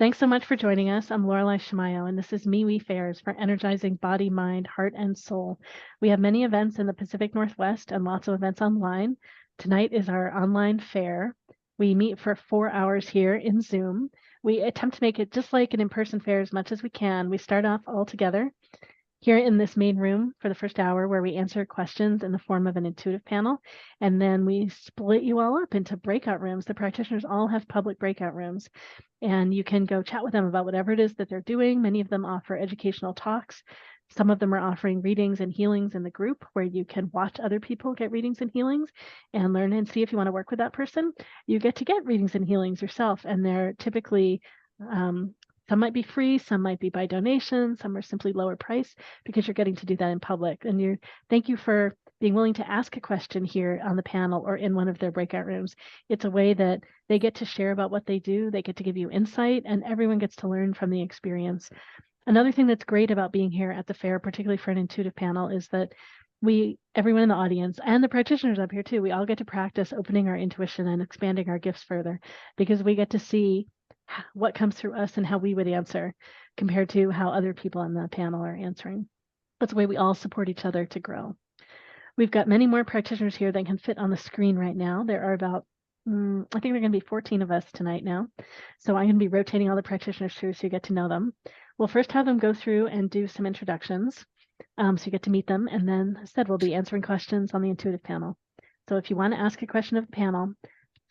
Thanks so much for joining us. I'm Laureli Shimayo, and this is MeWe Fairs for energizing body, mind, heart, and soul. We have many events in the Pacific Northwest and lots of events online. Tonight is our online fair. We meet for 4 hours here in Zoom. We attempt to make it just like an in-person fair as much as we can. We start off all together here in this main room for the first hour, where we answer questions in the form of an intuitive panel. And then we split you all up into breakout rooms. The practitioners all have public breakout rooms, and you can go chat with them about whatever it is that they're doing. Many of them offer educational talks. Some of them are offering readings and healings in the group, where you can watch other people get readings and healings and learn and see if you want to work with that person. You get to get readings and healings yourself, and they're typically some might be free, some might be by donation, some are simply lower price, because you're getting to do that in public. And thank you for being willing to ask a question here on the panel or in one of their breakout rooms. It's a way that they get to share about what they do, they get to give you insight, and everyone gets to learn from the experience. Another thing that's great about being here at the fair, particularly for an intuitive panel, is that everyone in the audience and the practitioners up here too, we all get to practice opening our intuition and expanding our gifts further, because we get to see what comes through us and how we would answer compared to how other people on the panel are answering. That's the way we all support each other to grow. We've got many more practitioners here than can fit on the screen right now. There are about, I think there are going to be 14 of us tonight now. So I'm going to be rotating all the practitioners through so you get to know them. We'll first have them go through and do some introductions, so you get to meet them. And then, as I said, we'll be answering questions on the intuitive panel. So if you want to ask a question of the panel,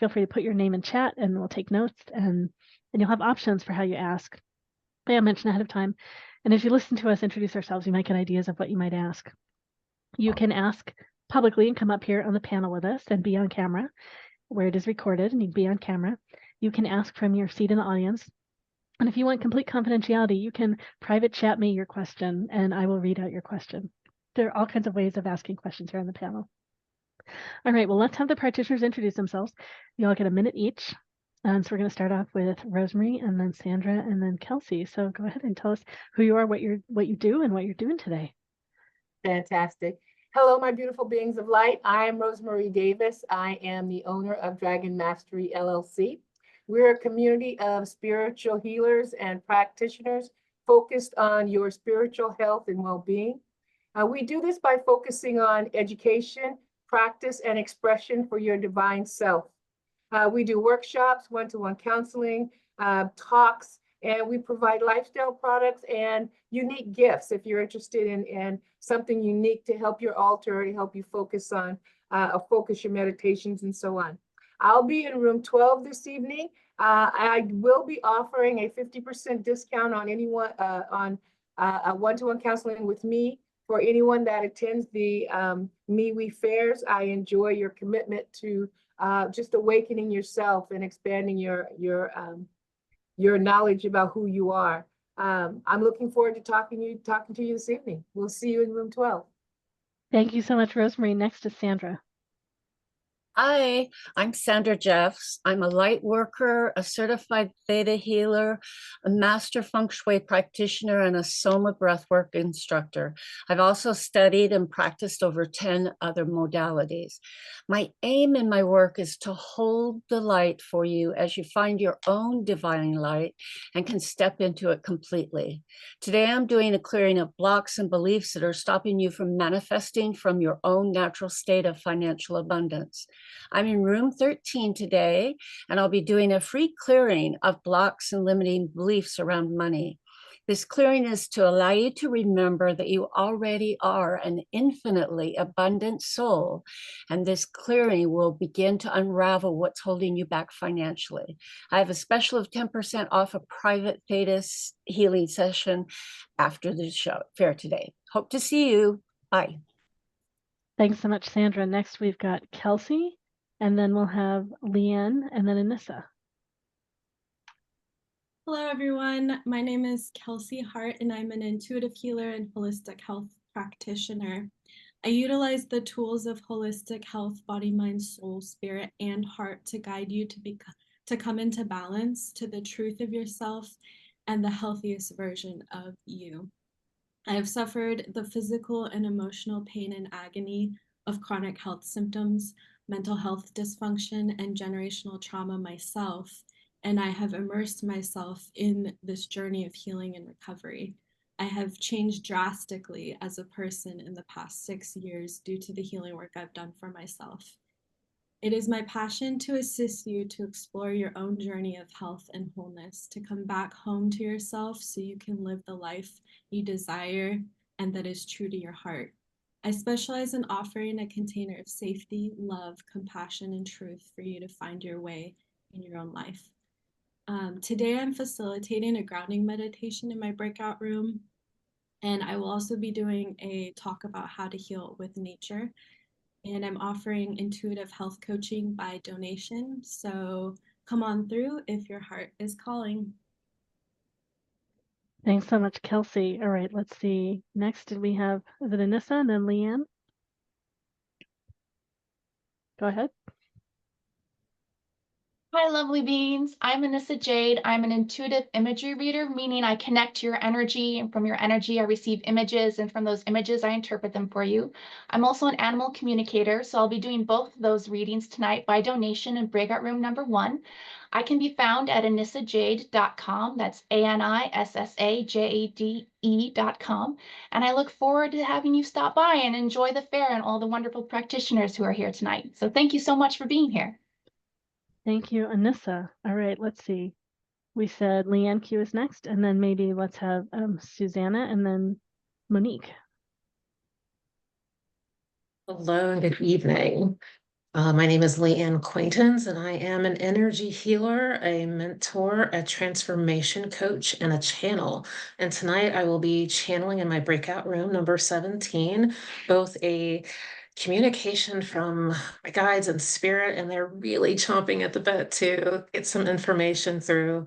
feel free to put your name in chat and we'll take notes, and you'll have options for how you ask. I mentioned ahead of time. And as you listen to us introduce ourselves, you might get ideas of what you might ask. You can ask publicly and come up here on the panel with us and be on camera, where it is recorded, and you can be on camera. You can ask from your seat in the audience. And if you want complete confidentiality, you can private chat me your question and I will read out your question. There are all kinds of ways of asking questions here on the panel. All right, well, let's have the practitioners introduce themselves. You all get a minute each. And so we're going to start off with Rosemary, and then Sandra, and then Kelsey. So go ahead and tell us who you are, what you do, and what you're doing today. Fantastic. Hello, my beautiful beings of light. I am Rosemary Davis. I am the owner of Dragon Mastery LLC. We're a community of spiritual healers and practitioners focused on your spiritual health and well-being. We do this by focusing on education, practice, and expression for your divine self. We do workshops, one-to-one counseling, talks, and we provide lifestyle products and unique gifts if you're interested in something unique to help your altar, to help you focus on, focus your meditations and so on. I'll be in room 12 this evening. I will be offering a 50% discount on anyone on a one-to-one counseling with me for anyone that attends the MeWe Fairs. I enjoy your commitment to just awakening yourself and expanding your knowledge about who you are. I'm looking forward to talking to you this evening. We'll see you in room 12. Thank you so much, Rosemary. Next is Sandra. Hi, I'm Sandra Jeffs. I'm a light worker, a certified theta healer, a master feng shui practitioner, and a soma breathwork instructor. I've also studied and practiced over 10 other modalities. My aim in my work is to hold the light for you as you find your own divine light and can step into it completely. Today, I'm doing a clearing of blocks and beliefs that are stopping you from manifesting from your own natural state of financial abundance. I'm in room 13 today, and I'll be doing a free clearing of blocks and limiting beliefs around money. This clearing is to allow you to remember that you already are an infinitely abundant soul, and this clearing will begin to unravel what's holding you back financially. I have a special of 10% off a private theta healing session after the fair today. Hope to see you. Bye. Thanks so much, Sandra. Next, we've got Kelsey, and then we'll have Leanne, and then Anissa. Hello, everyone. My name is Kelsey Harte, and I'm an intuitive healer and holistic health practitioner. I utilize the tools of holistic health, body, mind, soul, spirit, and heart to guide you to come into balance to the truth of yourself and the healthiest version of you. I have suffered the physical and emotional pain and agony of chronic health symptoms, mental health dysfunction, and generational trauma myself, and I have immersed myself in this journey of healing and recovery. I have changed drastically as a person in the past 6 years due to the healing work I've done for myself. It is my passion to assist you to explore your own journey of health and wholeness, to come back home to yourself so you can live the life you desire and that is true to your heart. I specialize in offering a container of safety, love, compassion, and truth for you to find your way in your own life. Today, I'm facilitating a grounding meditation in my breakout room, and I will also be doing a talk about how to heal with nature. And I'm offering intuitive health coaching by donation. So come on through if your heart is calling. Thanks so much, Kelsey. All right, let's see. Next, did we have, is it Anissa and then Leanne? Go ahead. Hi, lovely beings. I'm Anissa Jade. I'm an intuitive imagery reader, meaning I connect to your energy, and from your energy, I receive images, and from those images, I interpret them for you. I'm also an animal communicator, so I'll be doing both of those readings tonight by donation in breakout room number 1. I can be found at anissajade.com. That's ANISSAJADE.com. And I look forward to having you stop by and enjoy the fair and all the wonderful practitioners who are here tonight. So thank you so much for being here. Thank you, Anissa. All right, let's see. We said Leanne Q is next, and then maybe let's have Susanna and then Monique. Hello and good evening. My name is Leanne Quaintance, and I am an energy healer, a mentor, a transformation coach, and a channel. And tonight I will be channeling in my breakout room number 17, both a communication from my guides and spirit, and they're really chomping at the bit to get some information through.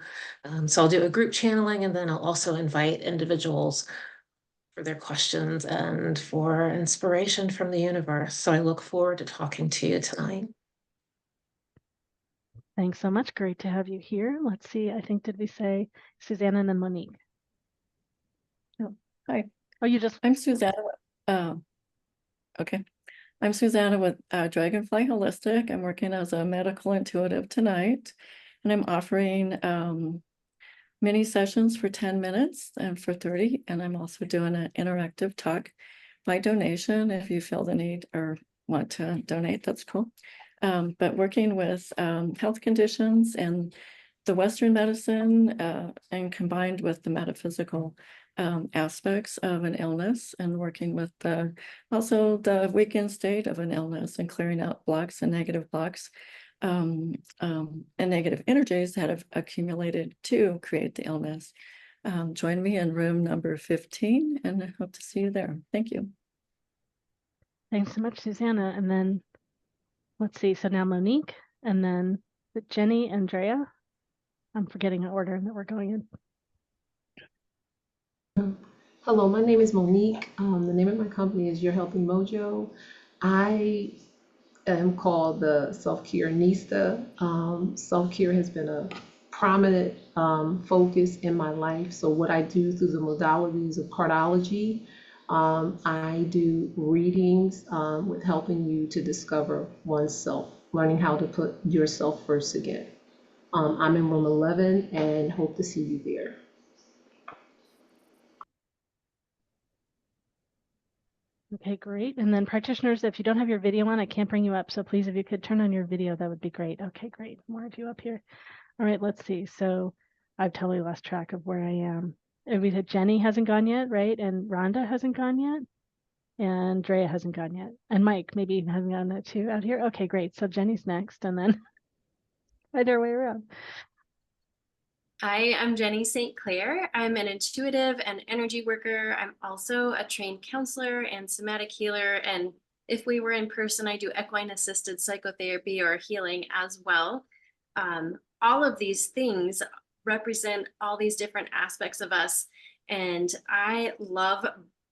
So I'll do a group channeling, and then I'll also invite individuals for their questions and for inspiration from the universe. So I look forward to talking to you tonight. Thanks so much. Great to have you here. Let's see. I think, did we say Susanna and then Monique? Oh, Hi. Oh, you just. I'm Susanna. Okay. I'm Susanna with Dragonfly Holistic. I'm working as a medical intuitive tonight, and I'm offering mini sessions for 10 minutes and for 30. And I'm also doing an interactive talk by donation. If you feel the need or want to donate, that's cool. But working with health conditions and the Western medicine and combined with the metaphysical aspects of an illness, and working with also the weakened state of an illness and clearing out blocks and negative blocks and negative energies that have accumulated to create the illness. Join me in room number 15, and I hope to see you there. Thank you. Thanks so much, Susanna. And then let's see. So now Monique, and then Jenny and Drea. I'm forgetting the order that we're going in. Hello, my name is Monique. The name of my company is You're Helping MoJo. I am called the Self-Care-nista. Self-care has been a prominent focus in my life. So what I do through the modalities of Cartology, I do readings with helping you to discover oneself, learning how to put yourself first again. I'm in room 11 and hope to see you there. Okay, great. And then practitioners, if you don't have your video on, I can't bring you up. So please, if you could turn on your video, that would be great. Okay, great. More of you up here. All right, let's see. So I've totally lost track of where I am. We said Jenny hasn't gone yet, right? And Rhonda hasn't gone yet. And Drea hasn't gone yet. And Mike maybe even hasn't gone yet too out here. Okay, great. So Jenny's next, and then either way around. Hi, I'm Jenny St. Clair. I'm an intuitive and energy worker. I'm also a trained counselor and somatic healer. And if we were in person, I do equine assisted psychotherapy or healing as well. All of these things represent all these different aspects of us. And I love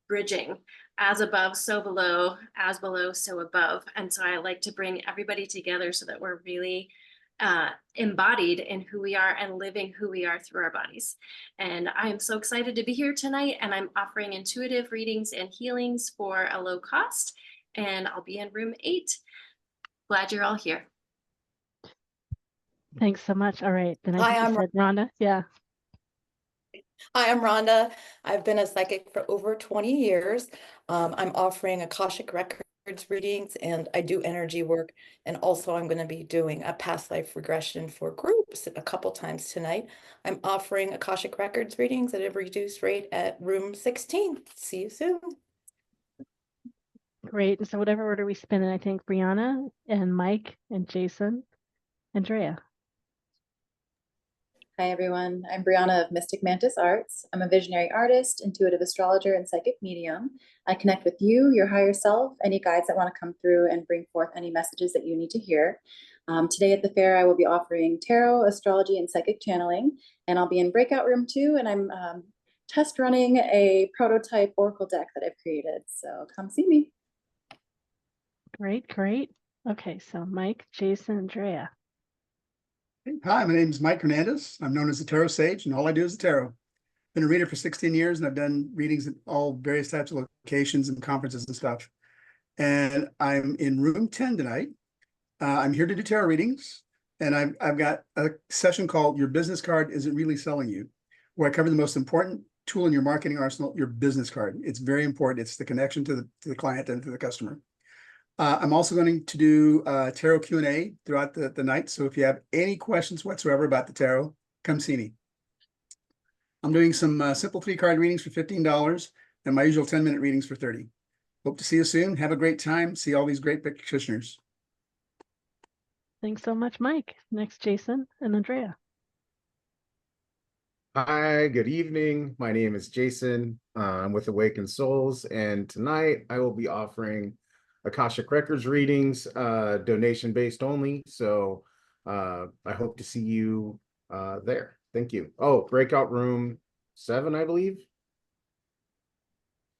bridging, as above, so below, as below, so above. And so I like to bring everybody together so that we're really embodied in who we are and living who we are through our bodies. And I am so excited to be here tonight, and I'm offering intuitive readings and healings for a low cost, and I'll be in room 8. Glad you're all here. Thanks so much. All right. Then I Hi, think you I'm said Rhonda. Yeah. Hi, I'm Rhonda. I've been a psychic for over 20 years. I'm offering Akashic Records readings and I do energy work. And also I'm going to be doing a past life regression for groups a couple times tonight. I'm offering Akashic Records readings at a reduced rate at room 16. See you soon. Great. And so whatever order we spin in, I think Brionna and Mike and Jason and Drea. Hi, everyone. I'm Brionna of Mystic Mantis Arts. I'm a visionary artist, intuitive astrologer, and psychic medium. I connect with you, your higher self, any guides that want to come through and bring forth any messages that you need to hear. Today at the fair, I will be offering tarot, astrology, and psychic channeling, and I'll be in breakout room 2, and I'm test running a prototype oracle deck that I've created. So come see me. Great, great. Okay, so Mike, Jason, and Drea. Hi, my name is Mike Hernandez. I'm known as the Tarot Sage, and all I do is the tarot. Been a reader for 16 years, and I've done readings at all various types of locations and conferences and stuff. And I'm in room 10 tonight. I'm here to do tarot readings, and I've got a session called Your Business Card Isn't Really Selling You, where I cover the most important tool in your marketing arsenal, your business card. It's very important. It's the connection to the client and to the customer. I'm also going to do tarot Q&A throughout the night. So if you have any questions whatsoever about the tarot, come see me. I'm doing some simple 3-card readings for $15 and my usual 10-minute readings for $30. Hope to see you soon. Have a great time. See all these great practitioners. Thanks so much, Mike. Next, Jason and Andrea. Hi, good evening. My name is Jason. I'm with Awakened Souls, and tonight I will be offering Akashic Records readings, donation based only. So I hope to see you there. Thank you. Oh, breakout room 7, I believe.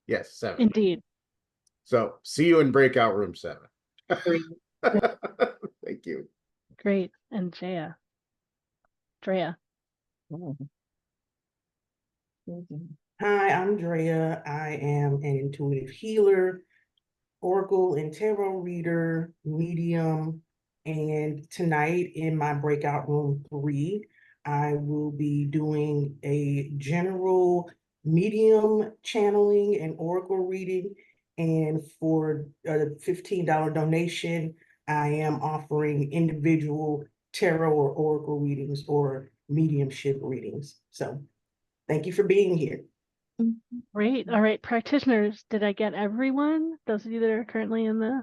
Yes, 7. Indeed. So see you in breakout room 7. Thank you. Great. And Drea. Hi, I'm Drea. I am an intuitive healer, oracle and tarot reader, medium, and tonight in my breakout room 3, I will be doing a general medium channeling and oracle reading, and for a $15 donation, I am offering individual tarot or oracle readings or mediumship readings. So thank you for being here. Great. All right, practitioners, did I get everyone? Those of you that are currently in the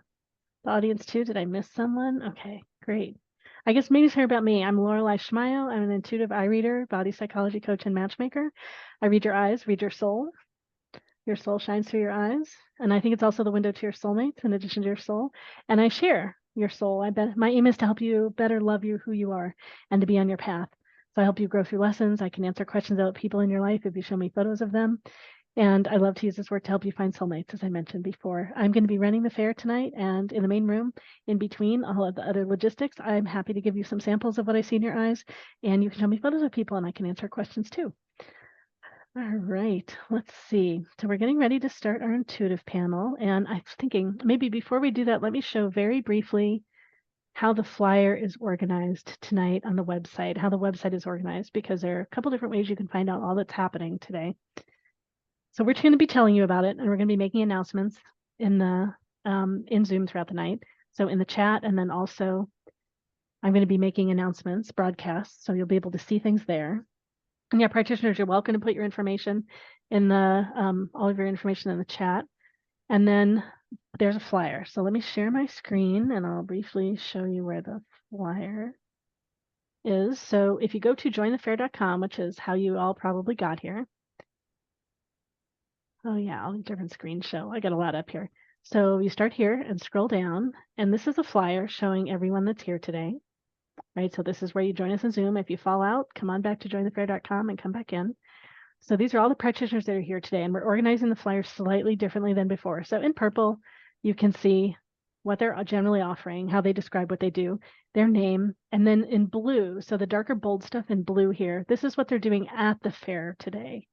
audience too, did I miss someone? Okay, great. I guess maybe share about me. I'm Laureli Shimayo. I'm an intuitive eye reader, body psychology coach, and matchmaker. I read your eyes, read your soul. Your soul shines through your eyes. And I think it's also the window to your soulmates in addition to your soul. And I share your soul. My aim is to help you better love you who you are and to be on your path. So I help you grow through lessons. I can answer questions about people in your life if you show me photos of them. And I love to use this work to help you find soulmates, as I mentioned before. I'm going to be running the fair tonight, and in the main room, in between all of the other logistics, I'm happy to give you some samples of what I see in your eyes, and you can show me photos of people, and I can answer questions too. All right, let's see. So we're getting ready to start our intuitive panel, and I was thinking maybe before we do that, let me show very briefly how the flyer is organized tonight on the website, how the website is organized, because there are a couple different ways you can find out all that's happening today. So we're going to be telling you about it, and we're going to be making announcements in the in Zoom throughout the night. So in the chat, and then also I'm going to be making announcements, broadcasts, so you'll be able to see things there. And yeah, practitioners, you're welcome to put your information in the all of your information in the chat. And then there's a flyer. So let me share my screen, and I'll briefly show you where the flyer is. So if you go to jointhefair.com, which is how you all probably got here. Oh yeah, all these different screens show. I got a lot up here. So you start here and scroll down, and this is a flyer showing everyone that's here today. Right, so this is where you join us in Zoom. If you fall out, come on back to jointhefair.com and come back in. So these are all the practitioners that are here today, and we're organizing the flyer slightly differently than before. So in purple, you can see what they're generally offering, how they describe what they do, their name, and then in blue, so the darker bold stuff in blue here, this is what they're doing at the fair today.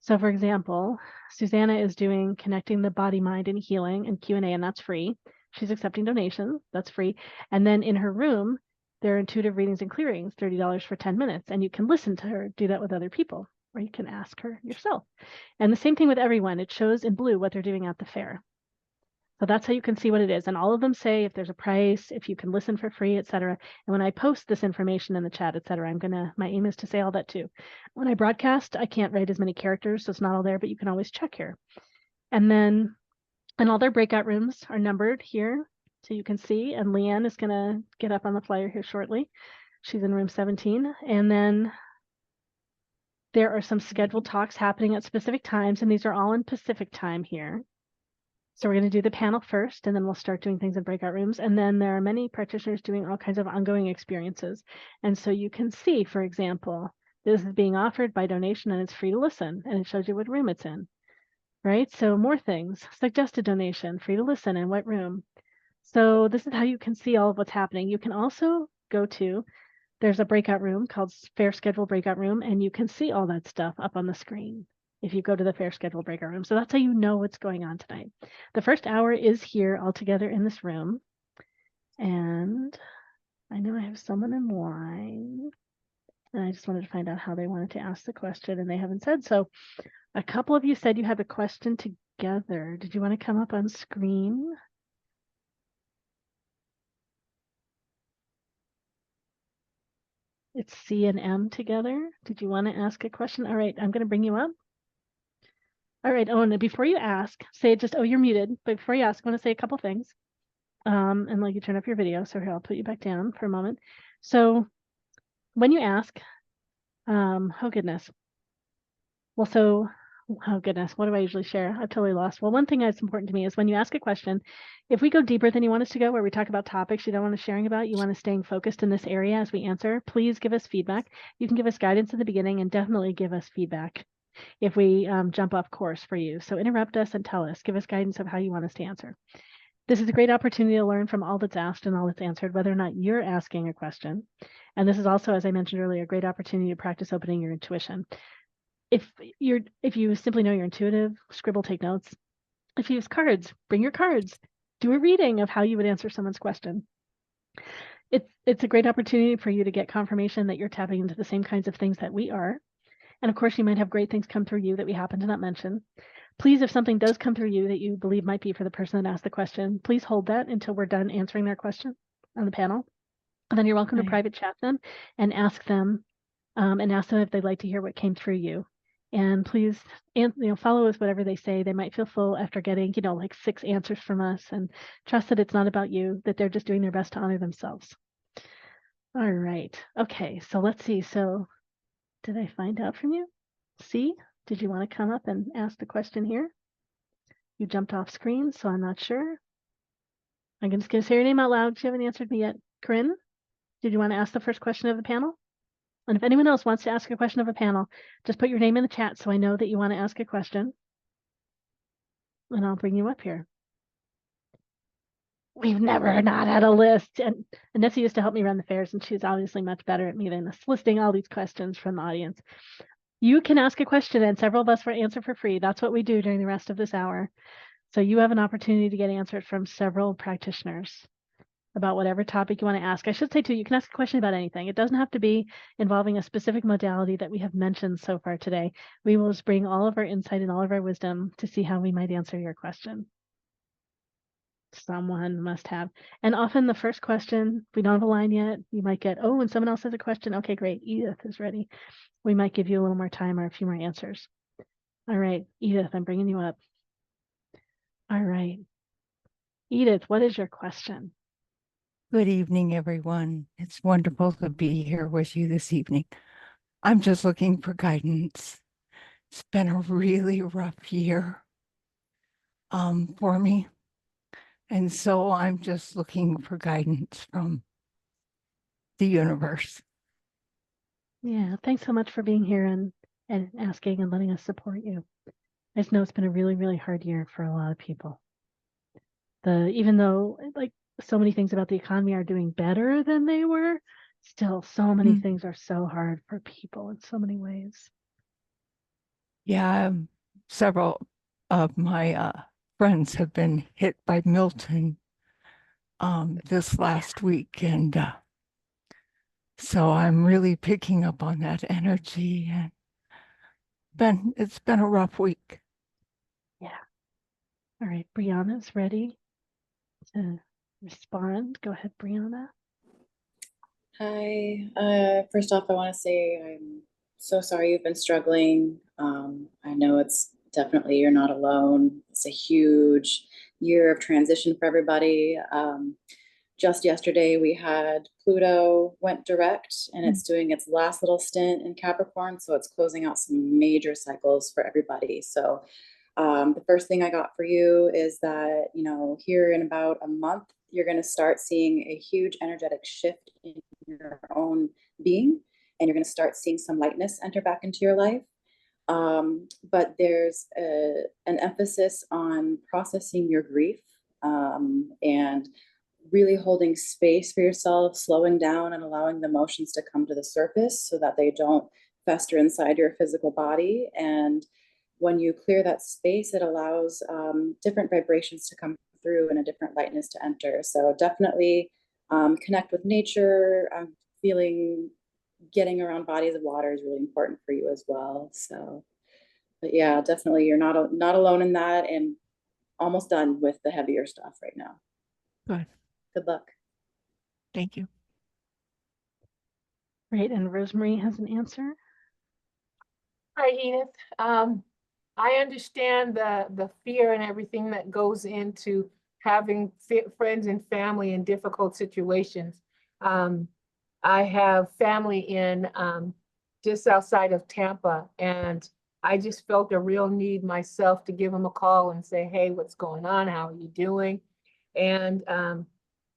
So for example, Susanna is doing connecting the body, mind, and healing and Q&A, and that's free. She's accepting donations, that's free. And then in her room, There are intuitive readings and clearings, $30 for 10 minutes, and you can listen to her do that with other people, or you can ask her yourself. And the same thing with everyone. It shows in blue what they're doing at the fair. So that's how you can see what it is. And all of them say if there's a price, if you can listen for free, etc. And when I post this information in the chat, etc., my aim is to say all that too. When I broadcast, I can't write as many characters, so it's not all there, but you can always check here. And then, and all their breakout rooms are numbered here, so you can see. And Leanne is gonna get up on the flyer here shortly. She's in room 17. And then there are some scheduled talks happening at specific times, and these are all in Pacific time here. So we're going to do the panel first, and then we'll start doing things in breakout rooms. And then there are many practitioners doing all kinds of ongoing experiences. And so you can see, for example, this is being offered by donation and it's free to listen, and it shows you what room it's in, right? So more things, suggested donation, free to listen, and what room. So this is how you can see all of what's happening. You can also go to, there's a breakout room called Fair Schedule Breakout Room, and you can see all that stuff up on the screen if you go to the Fair Schedule Breakout Room. So that's how you know what's going on tonight. The first hour is here all together in this room. And I know I have someone in line, and I just wanted to find out how they wanted to ask the question, and they haven't said. So a couple of you said you had a question together. Did you want to come up on screen? It's C and M together. Did you want to ask a question? All right, I'm going to bring you up. All right. Oh, and before you ask, say just, oh, you're muted. But before you ask, I want to say a couple things. And like you turn off your video. So here, I'll put you back down for a moment. So when you ask, oh goodness. Well, so, oh goodness, what do I usually share? I've totally lost. Well, one thing that's important to me is when you ask a question, if we go deeper than you want us to go, where we talk about topics you don't want us sharing about, you want us staying focused in this area as we answer, please give us feedback. You can give us guidance at the beginning and definitely give us feedback if we jump off course for you. So interrupt us and tell us, give us guidance of how you want us to answer. This is a great opportunity to learn from all that's asked and all that's answered, whether or not you're asking a question. And this is also, as I mentioned earlier, a great opportunity to practice opening your intuition. If you simply know you're intuitive, scribble, take notes. If you use cards, bring your cards. Do a reading of how you would answer someone's question. It's a great opportunity for you to get confirmation that you're tapping into the same kinds of things that we are. And of course, you might have great things come through you that we happen to not mention. Please, if something does come through you that you believe might be for the person that asked the question, please hold that until we're done answering their question on the panel. And then you're welcome to private chat them and ask them if they'd like to hear what came through you. And please, follow with whatever they say. They might feel full after getting, like 6 answers from us, and trust that it's not about you, that they're just doing their best to honor themselves. All right. Okay. So let's see. So did I find out from you? See, did you want to come up and ask the question here? You jumped off screen, so I'm not sure. I'm just going to say your name out loud. You haven't answered me yet. Corinne, did you want to ask the first question of the panel? And if anyone else wants to ask a question of a panel, just put your name in the chat so I know that you want to ask a question. And I'll bring you up here. We've never not had a list. And Anissa used to help me run the fairs, and she's obviously much better at me than this, listing all these questions from the audience. You can ask a question, and several of us will answer for free. That's what we do during the rest of this hour. So you have an opportunity to get answered from several practitioners about whatever topic you want to ask. I should say too, you can ask a question about anything. It doesn't have to be involving a specific modality that we have mentioned so far today. We will just bring all of our insight and all of our wisdom to see how we might answer your question. Someone must have. And often the first question, we don't have a line yet, you might get, oh, and someone else has a question. Okay, great. Edith is ready. We might give you a little more time or a few more answers. All right, Edith, I'm bringing you up. All right. Edith, what is your question? Good evening, everyone. It's wonderful to be here with you this evening. I'm just looking for guidance. It's been a really rough year for me. And so I'm just looking for guidance from the universe. Yeah, thanks so much for being here and asking and letting us support you. I just know it's been a really, really hard year for a lot of people. Even though so many things about the economy are doing better than they were, still so many things are so hard for people in so many ways. Yeah, several of my friends have been hit by Milton this last week, and So I'm really picking up on that energy, and it's been a rough week. Yeah. All right, Brianna's ready to respond. Go ahead, Brionna. Hi. First off, I want to say I'm so sorry you've been struggling. I know it's definitely, you're not alone. It's a huge year of transition for everybody. Just yesterday, we had Pluto went direct and it's doing its last little stint in Capricorn. So it's closing out some major cycles for everybody. So the first thing I got for you is that, here in about a month, you're going to start seeing a huge energetic shift in your own being, and you're going to start seeing some lightness enter back into your life. But there's an emphasis on processing your grief, and really holding space for yourself, slowing down and allowing the emotions to come to the surface so that they don't fester inside your physical body. And when you clear that space, it allows different vibrations to come through and a different lightness to enter. So definitely connect with nature. I'm feeling getting around bodies of water is really important for you as well. So, but yeah, definitely you're not alone in that, and almost done with the heavier stuff right now. Good. Good luck. Thank you. Great, and Rosemary has an answer. Hi, Edith. I understand the fear and everything that goes into having friends and family in difficult situations. I have family in just outside of Tampa, and I just felt a real need myself to give them a call and say, hey, what's going on? How are you doing? And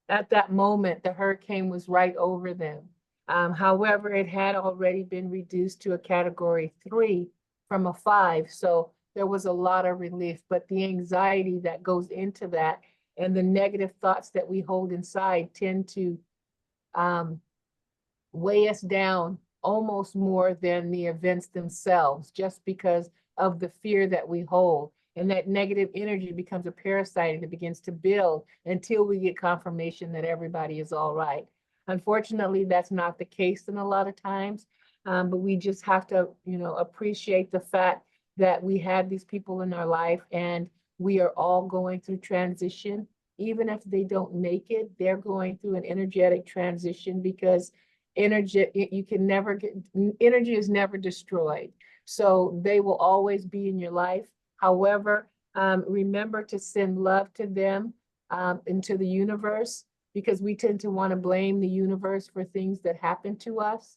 at that moment, the hurricane was right over them. However, it had already been reduced to a category 3 from a 5. So there was a lot of relief, but the anxiety that goes into that and the negative thoughts that we hold inside tend to weigh us down almost more than the events themselves, just because of the fear that we hold. And that negative energy becomes a parasite and it begins to build until we get confirmation that everybody is all right. Unfortunately, that's not the case in a lot of times, but we just have to, appreciate the fact that we had these people in our life and we are all going through transition. Even if they don't make it, they're going through an energetic transition, because energy, you can never get, energy is never destroyed. So they will always be in your life. However, remember to send love to them, into the universe, because we tend to want to blame the universe for things that happen to us.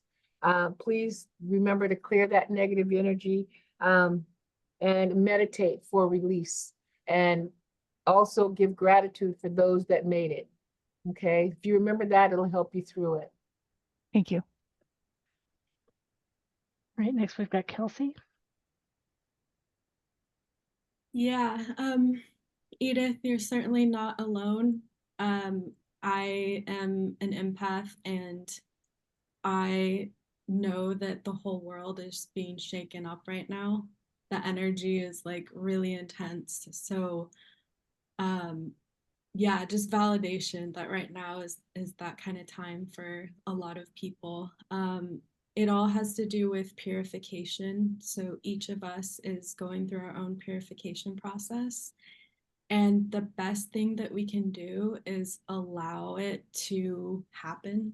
Please remember to clear that negative energy, and meditate for release, and also give gratitude for those that made it. Okay, if you remember that, it'll help you through it. Thank you. All right, next we've got Kelsey. Yeah, Edith, you're certainly not alone. I am an empath, and I know that the whole world is being shaken up right now. The energy is like really intense. So yeah, just validation that right now is that kind of time for a lot of people. It all has to do with purification. So each of us is going through our own purification process. And the best thing that we can do is allow it to happen.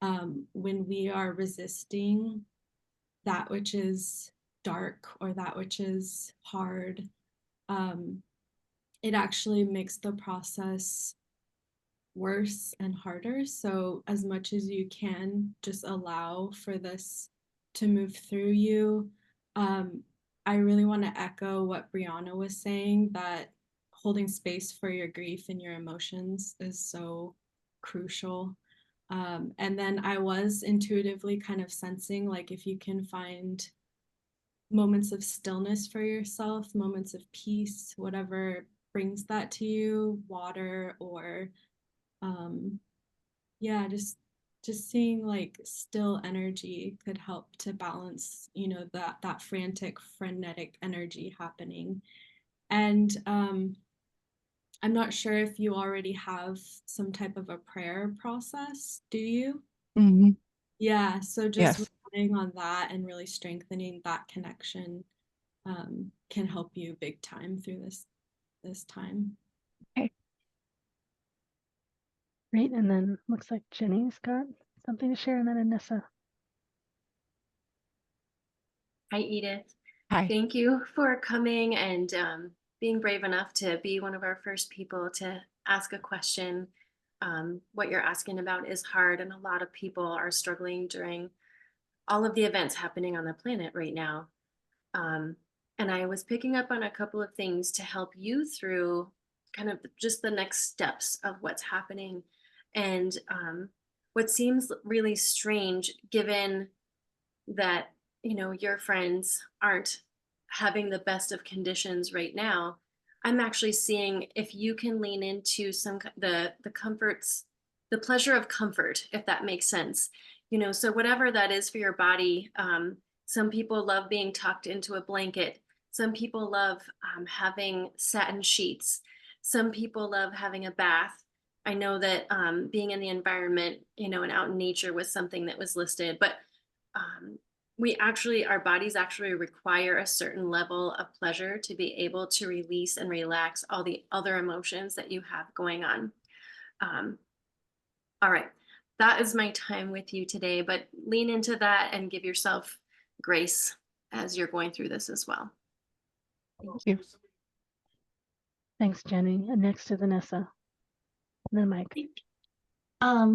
When we are resisting that which is dark or that which is hard, it actually makes the process worse and harder. So as much as you can, just allow for this to move through you. I really want to echo what Brionna was saying, that holding space for your grief and your emotions is so crucial. And then I was intuitively kind of sensing, like, if you can find moments of stillness for yourself, moments of peace, whatever brings that to you, water or yeah, just seeing like still energy could help to balance, that frantic, frenetic energy happening. And I'm not sure if you already have some type of a prayer process. Do you? Mm-hmm. Yeah, so just Yes. relying on that and really strengthening that connection can help you big time through this time. Okay. Great. And then looks like Jenny's got something to share, and then Anissa. Hi, Edith. Hi. Thank you for coming and being brave enough to be one of our first people to ask a question. What you're asking about is hard, and a lot of people are struggling during all of the events happening on the planet right now. And I was picking up on a couple of things to help you through kind of just the next steps of what's happening. And what seems really strange, given that, you know, your friends aren't having the best of conditions right now, I'm actually seeing if you can lean into the comforts, the pleasure of comfort, if that makes sense. You know, so whatever that is for your body, some people love being tucked into a blanket. Some people love having satin sheets. Some people love having a bath. I know that being in the environment, you know, and out in nature was something that was listed, but our bodies actually require a certain level of pleasure to be able to release and relax all the other emotions that you have going on. All right, that is my time with you today, but lean into that and give yourself grace as you're going through this as well. Thank you. Thanks, Jenny. And next is Anissa. And then Mike.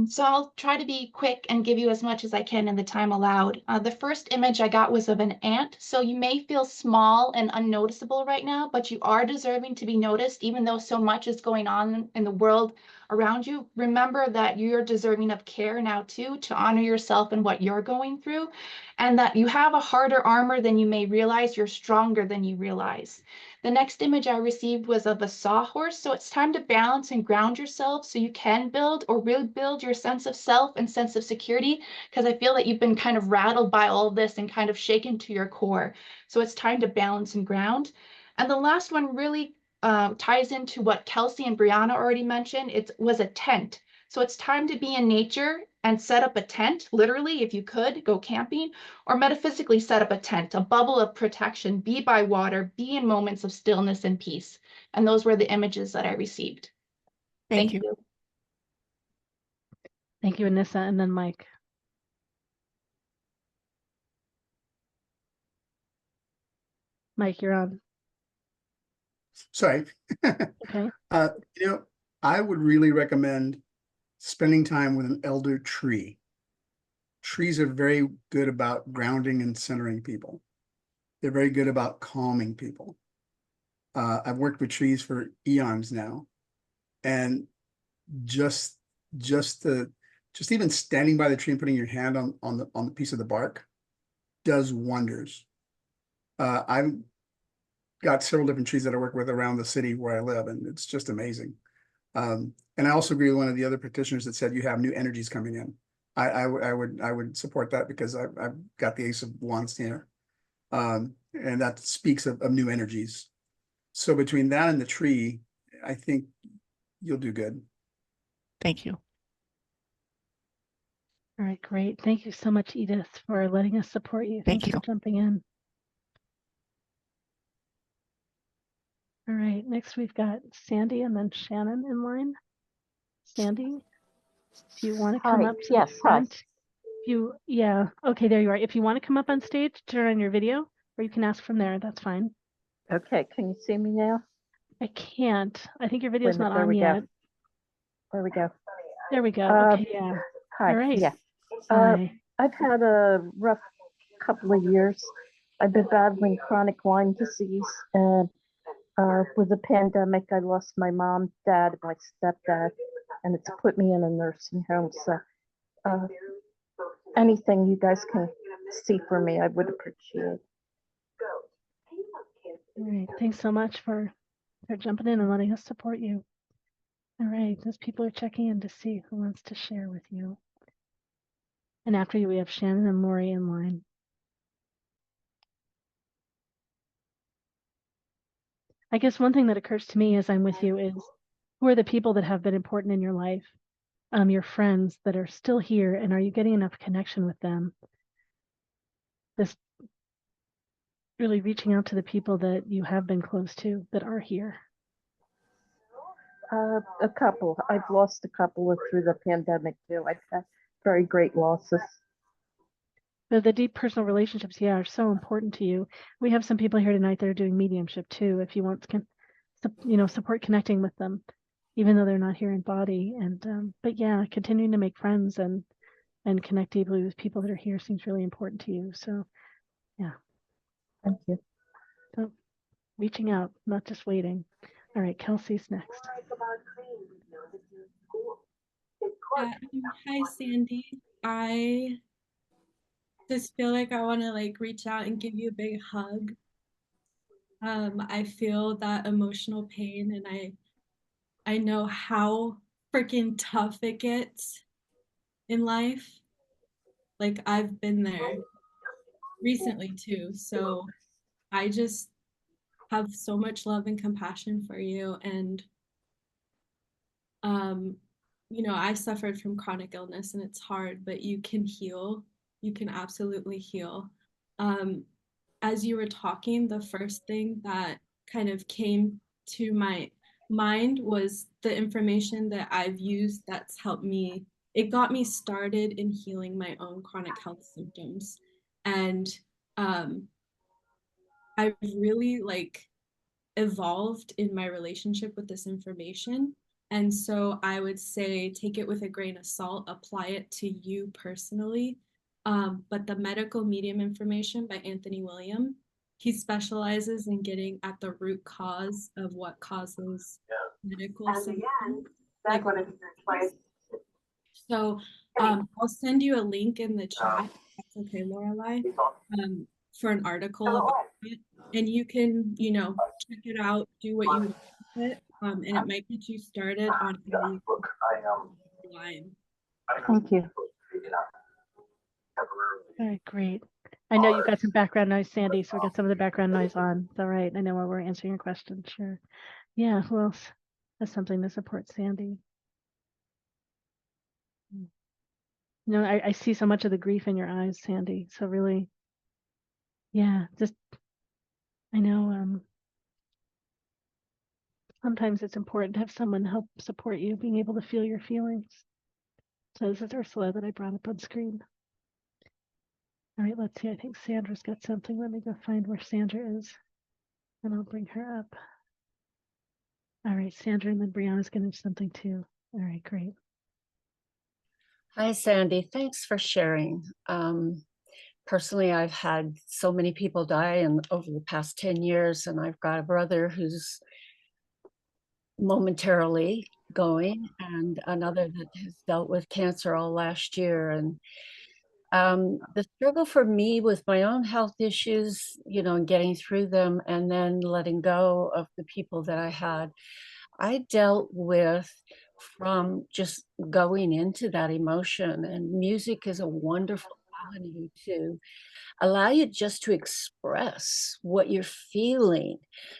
So I'll try to be quick and give you as much as I can in the time allowed. The first image I got was of an ant. So you may feel small and unnoticeable right now, but you are deserving to be noticed, even though so much is going on in the world around you. Remember that you're deserving of care now too, to honor yourself and what you're going through, and that you have a harder armor than you may realize. You're stronger than you realize. The next image I received was of a sawhorse. So it's time to balance and ground yourself so you can build or rebuild your sense of self and sense of security, because I feel that you've been kind of rattled by all of this and kind of shaken to your core. So it's time to balance and ground. And the last one really ties into what Kelsey and Brionna already mentioned. It was a tent. So it's time to be in nature and set up a tent, literally, if you could, go camping, or metaphysically set up a tent, a bubble of protection, be by water, be in moments of stillness and peace. And those were the images that I received. Thank you. Thank you, Anissa. And then Mike. Mike, you're on. Sorry. Okay. You know, I would really recommend spending time with an elder tree. Trees are very good about grounding and centering people. They're very good about calming people. I've worked with trees for eons now, and just even standing by the tree and putting your hand on the piece of the bark does wonders. I've got several different trees that I work with around the city where I live, and it's just amazing. And I also agree with one of the other petitioners that said you have new energies coming in. I would support that, because I've got the Ace of Wands here, and that speaks of new energies. So between that and the tree, I think you'll do good. Thank you. All right, great. Thank you so much, Edith, for letting us support you. Thank Thanks for jumping in. All right, next we've got Sandy and then Shannon in line. Sandy, if you want to come up to the front. Yeah, okay, there you are. If you want to come up on stage, turn on your video, or you can ask from there. That's fine. Okay, can you see me now? I can't. I think your video's not There on we yet. go. There we go. There we go. Okay, yeah. Hi. All right. Yeah. Hi. I've had a rough couple of years. I've been battling chronic Lyme disease, and with the pandemic, I lost my mom, dad, and my stepdad, and it's put me in a nursing home. So anything you guys can see for me, I would appreciate. All right. Thanks so much for jumping in and letting us support you. All right. Those people are checking in to see who wants to share with you. And after you, we have Shannon and Lori in line. I guess one thing that occurs to me as I'm with you is, who are the people that have been important in your life? your friends that are still here, and are you getting enough connection with them? This really reaching out to the people that you have been close to that are here. A couple. I've lost a couple through the pandemic too. I've had very great losses. But the deep personal relationships, yeah, are so important to you. We have some people here tonight that are doing mediumship too, if you want to, support connecting with them, even though they're not here in body. And but yeah, continuing to make friends and connect deeply with people that are here seems really important to you. So yeah. Thank you. So reaching out, not just waiting. All right, Kelsey's next. Hi, Sandy. I just feel like I want to reach out and give you a big hug. I feel that emotional pain, and I know how freaking tough it gets in life. Like, I've been there recently too. So I just have so much love and compassion for you. And I suffered from chronic illness, and it's hard, but you can heal. You can absolutely heal. As you were talking, the first thing that kind of came to my mind was the information that I've used that's helped me. It got me started in healing my own chronic health symptoms. And I've really evolved in my relationship with this information. And so I would say take it with a grain of salt, apply it to you personally. But the medical medium information by Anthony William, he specializes in getting at the root cause of what causes medical symptoms. So I'll send you a link in the chat. That's okay, Lorelai, for an article about it. And you can, check it out, do what you want with it. And it might get you started on line. Thank you. All right, great. I know you got some background noise, Sandy, so we got some of the background noise on. It's all right. I know while we're answering your question. Sure. Yeah, who else has something to support Sandy? I see so much of the grief in your eyes, Sandy. So really, yeah, just, I know sometimes it's important to have someone help support you, being able to feel your feelings. So this is Ursula that I brought up on screen. All right, let's see. I think Sandra's got something. Let me go find where Sandra is, and I'll bring her up. All right, Sandra, and then Brianna's going to do something too. All right, great. Hi, Sandy. Thanks for sharing. Personally, I've had so many people die over the past 10 years, and I've got a brother who's momentarily going, and another that has dealt with cancer all last year. And the struggle for me with my own health issues, and getting through them and then letting go of the people that I dealt with from just going into that emotion. And music is a wonderful avenue to allow you just to express what you're feeling,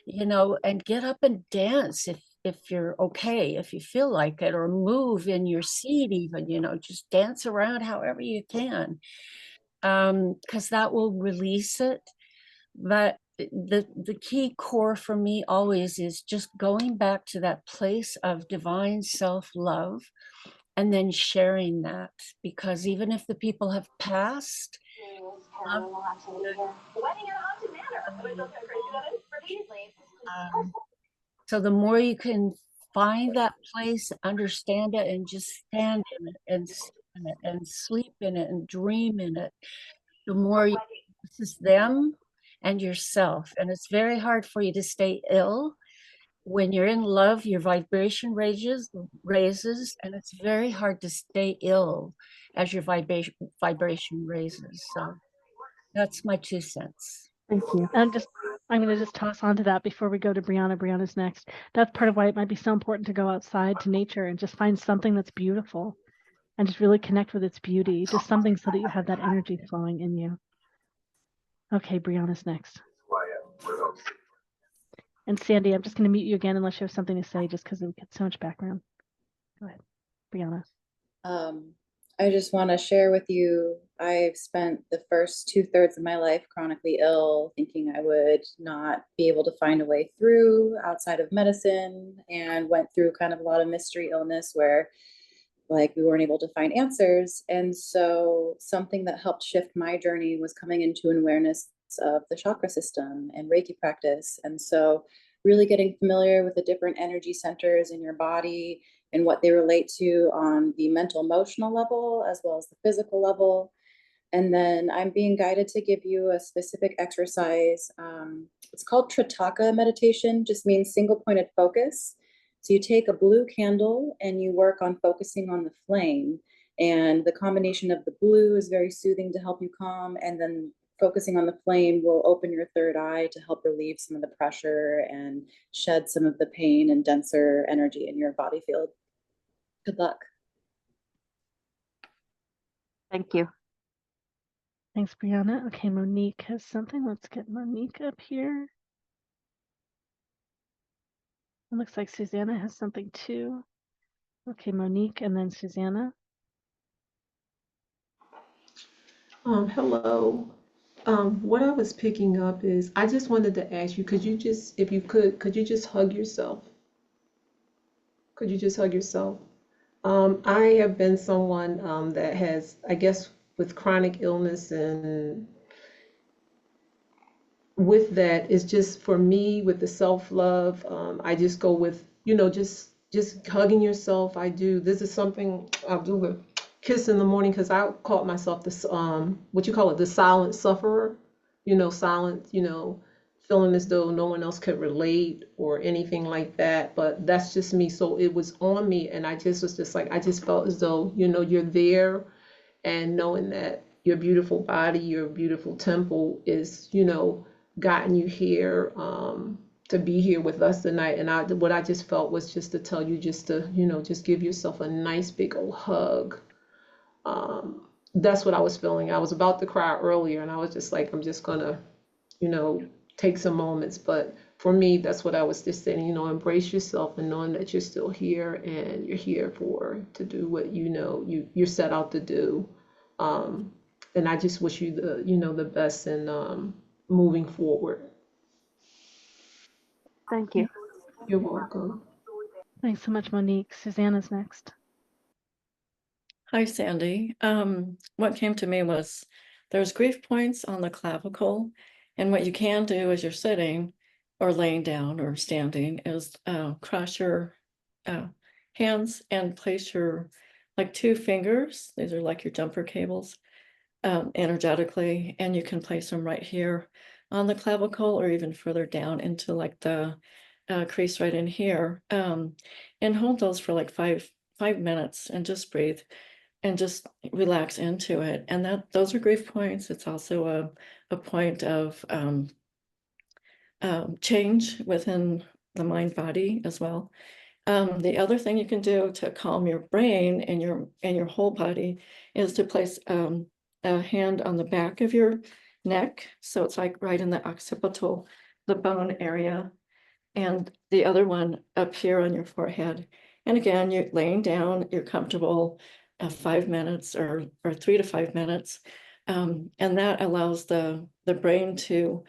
and get up and dance if you're okay, if you feel like it, or move in your seat even, just dance around however you can, because that will release it. But the key core for me always is just going back to that place of divine self-love and then sharing that, because even if the people have passed, so the more you can find that place, understand it, and just stand in it and sit in it and sleep in it and dream in it, the more this is them and yourself. And it's very hard for you to stay ill. When you're in love, your vibration raises, and it's very hard to stay ill as your vibration raises. So that's my 2 cents. Thank you. I'm going to just toss onto that before we go to Brianna. Brianna's next. That's part of why it might be so important to go outside to nature and just find something that's beautiful and just really connect with its beauty, just something so that you have that energy flowing in you. Okay, Brianna's next. And Sandy, I'm just going to mute you again unless you have something to say, just because we get so much background. Go ahead, Brianna. I just want to share with you, I've spent the first 2/3 of my life chronically ill, thinking I would not be able to find a way through outside of medicine, and went through kind of a lot of mystery illness where like we weren't able to find answers. And so something that helped shift my journey was coming into an awareness of the chakra system and Reiki practice. And so really getting familiar with the different energy centers in your body and what they relate to on the mental emotional level as well as the physical level. And then I'm being guided to give you a specific exercise. It's called Tritaka meditation, just means single pointed focus. So you take a blue candle and you work on focusing on the flame. And the combination of the blue is very soothing to help you calm. And then focusing on the flame will open your third eye to help relieve some of the pressure and shed some of the pain and denser energy in your body field. Good luck. Thank you. Thanks, Brionna. Okay, Monique has something. Let's get Monique up here. It looks like Susanna has something too. Okay, Monique and then Susanna. Hello. What I was picking up is I just wanted to ask you, could you just, if you could you just hug yourself? Could you just hug yourself? I have been someone that has, I guess, with chronic illness, and with that, it's just for me with the self-love. I just go with, just hugging yourself. This is something I'll do with kiss in the morning because I called myself this, what you call it, the silent sufferer, silent, feeling as though no one else could relate or anything like that. But that's just me. So it was on me, and I just was just like, I just felt as though, you're there, and knowing that your beautiful body, your beautiful temple is, gotten you here to be here with us tonight. And what I just felt was just to tell you just to, just give yourself a nice big old hug. That's what I was feeling. I was about to cry earlier, and I was just like, I'm just gonna, take some moments. But for me, that's what I was just saying, embrace yourself and knowing that you're still here and you're here to do what you're set out to do. And I just wish you the best in moving forward. Thank you. You're welcome. Thanks so much, Monique. Susanna's next. Hi, Sandy. What came to me was there's grief points on the clavicle, and what you can do as you're sitting or laying down or standing is cross your hands and place your like 2 fingers. These are like your jumper cables energetically, and you can place them right here on the clavicle or even further down into like the crease right in here, and hold those for like five minutes and just breathe and just relax into it. And those are grief points. It's also a point of change within the mind body as well. The other thing you can do to calm your brain and your whole body is to place a hand on the back of your neck. So it's like right in the occipital, the bone area, and the other one up here on your forehead. And again, you're laying down, you're comfortable 5 minutes or 3 to 5 minutes. And that allows the brain to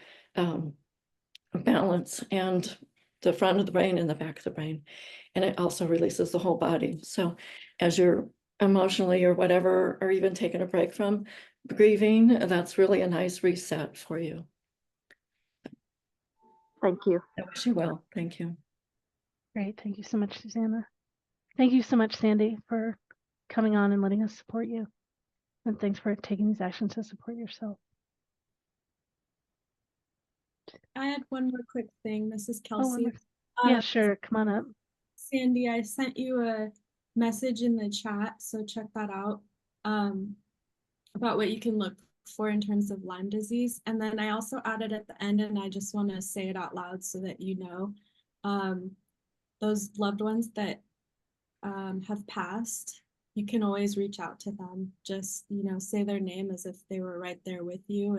balance, and the front of the brain and the back of the brain. And it also releases the whole body. So as you're emotionally or whatever, or even taking a break from grieving, that's really a nice reset for you. Thank you. I wish you well. Thank you. Great. Thank you so much, Susanna. Thank you so much, Sandy, for coming on and letting us support you. And thanks for taking these actions to support yourself. I had one more quick thing. This is Oh, Kelsey. yeah, sure. Come on up. Sandy, I sent you a message in the chat, so check that out, about what you can look for in terms of Lyme disease. And then I also added at the end, and I just want to say it out loud so that you know, those loved ones that have passed, you can always reach out to them. Just, say their name as if they were right there with you,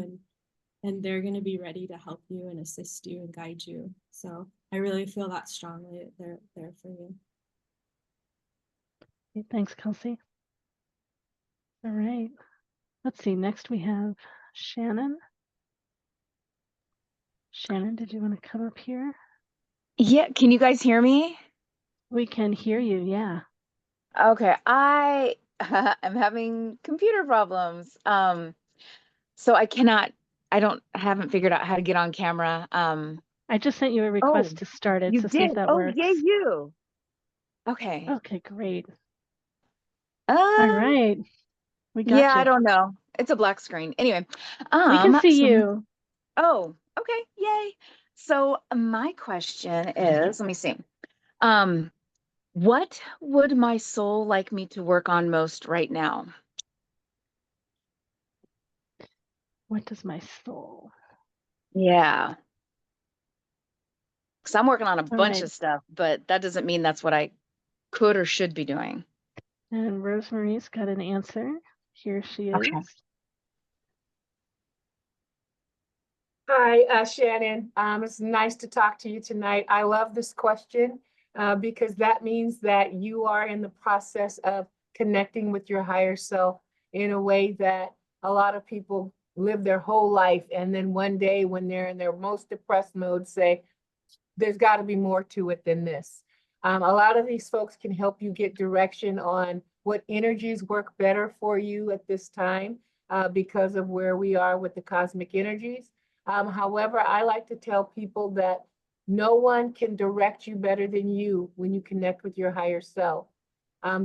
and they're going to be ready to help you and assist you and guide you. So I really feel that strongly. They're there for you. Thanks, Kelsey. All right. Let's see. Next we have Shannon. Shannon, did you want to come up here? Yeah, can you guys hear me? We can hear you. Yeah. Okay, I am having computer problems. So I haven't figured out how to get on camera. I just sent you a Oh, request to start it, you so see if did. that Oh, works. yay, you. Okay. Okay, great. All right. We got Yeah, I you. don't know. It's a black screen. Anyway, We can see so you. oh, okay, yay. So my question is, let me see. What would my soul like me to work on most right now? What does my soul? Yeah. Because I'm working on a All bunch right. of stuff, but that doesn't mean that's what I could or should be doing. And Rosemary's got an answer. Here she is. Okay. Hi, Shannon. It's nice to talk to you tonight. I love this question because that means that you are in the process of connecting with your higher self in a way that a lot of people live their whole life. And then one day when they're in their most depressed mode, say, there's got to be more to it than this. A lot of these folks can help you get direction on what energies work better for you at this time because of where we are with the cosmic energies. However, I like to tell people that no one can direct you better than you when you connect with your higher self.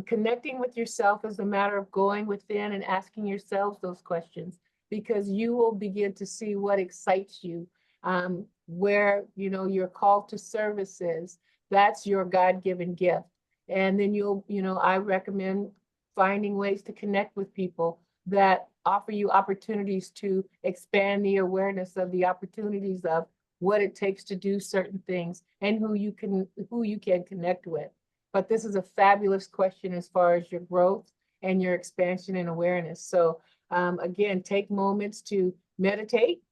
Connecting with yourself is a matter of going within and asking yourselves those questions because you will begin to see what excites you, where your call to service is. That's your God-given gift. And then I recommend finding ways to connect with people that offer you opportunities to expand the awareness of the opportunities of what it takes to do certain things and who you can connect with. But this is a fabulous question as far as your growth and your expansion and awareness. So again, take moments to meditate,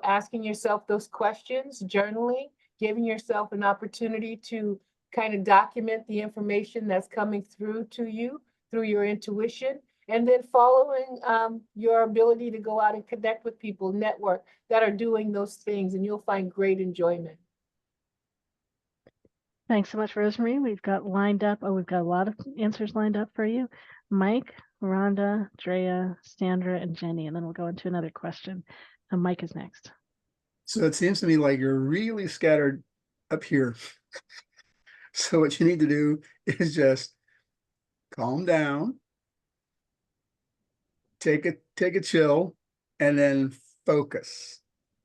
asking yourself those questions, journaling, giving yourself an opportunity to kind of document the information that's coming through to you through your intuition, and then following your ability to go out and connect with people, network that are doing those things, and you'll find great enjoyment. Thanks so much, Rosemary. We've got a lot of answers lined up for you. Mike, Rhonda, Drea, Sandra, and Jenny, and then we'll go into another question. Mike is next. So it seems to me like you're really scattered up here. So what you need to do is just calm down, take a chill, and then focus.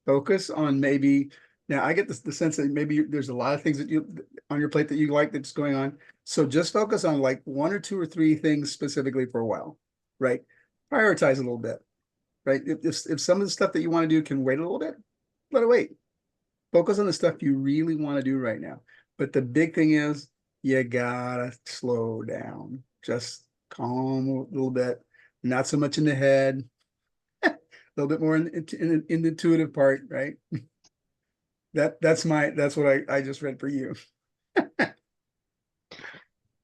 Focus on maybe, now I get the sense that maybe there's a lot of things that you on your plate that you like that's going on. So just focus on like 1 or 2 or 3 things specifically for a while, right? Prioritize a little bit, right? If some of the stuff that you want to do can wait a little bit, let it wait. Focus on the stuff you really want to do right now. But the big thing is you gotta slow down. Just calm a little bit, not so much in the head, a little bit more in the intuitive part, right? That's what I just read for you.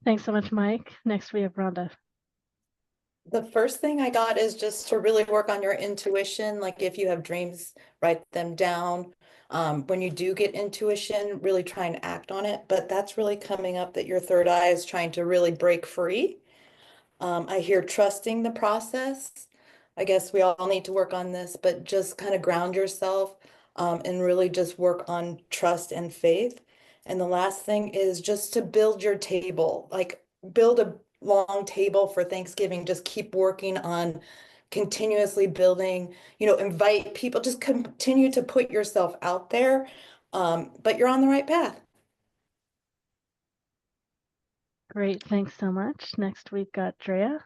Thanks so much, Mike. Next we have Rhonda. The first thing I got is just to really work on your intuition. Like if you have dreams, write them down. When you do get intuition, really try and act on it. But that's really coming up that your third eye is trying to really break free. I hear trusting the process. I guess we all need to work on this, but just kind of ground yourself and really just work on trust and faith. And the last thing is just to build your table, like build a long table for Thanksgiving. Just keep working on continuously building, invite people, just continue to put yourself out there. But you're on the right path. Great, thanks so much. Next we've got Drea.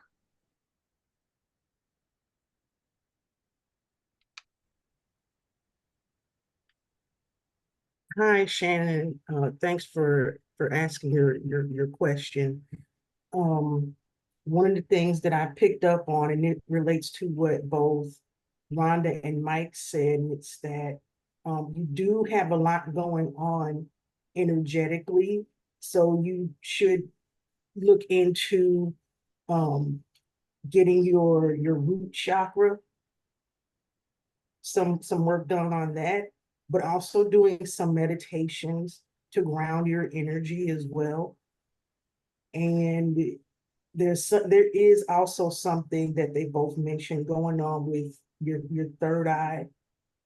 Hi, Shannon. Thanks for asking your question. One of the things that I picked up on, and it relates to what both Rhonda and Mike said, it's that you do have a lot going on energetically, so you should look into getting your root chakra, some work done on that, but also doing some meditations to ground your energy as well. And there is also something that they both mentioned going on with your third eye.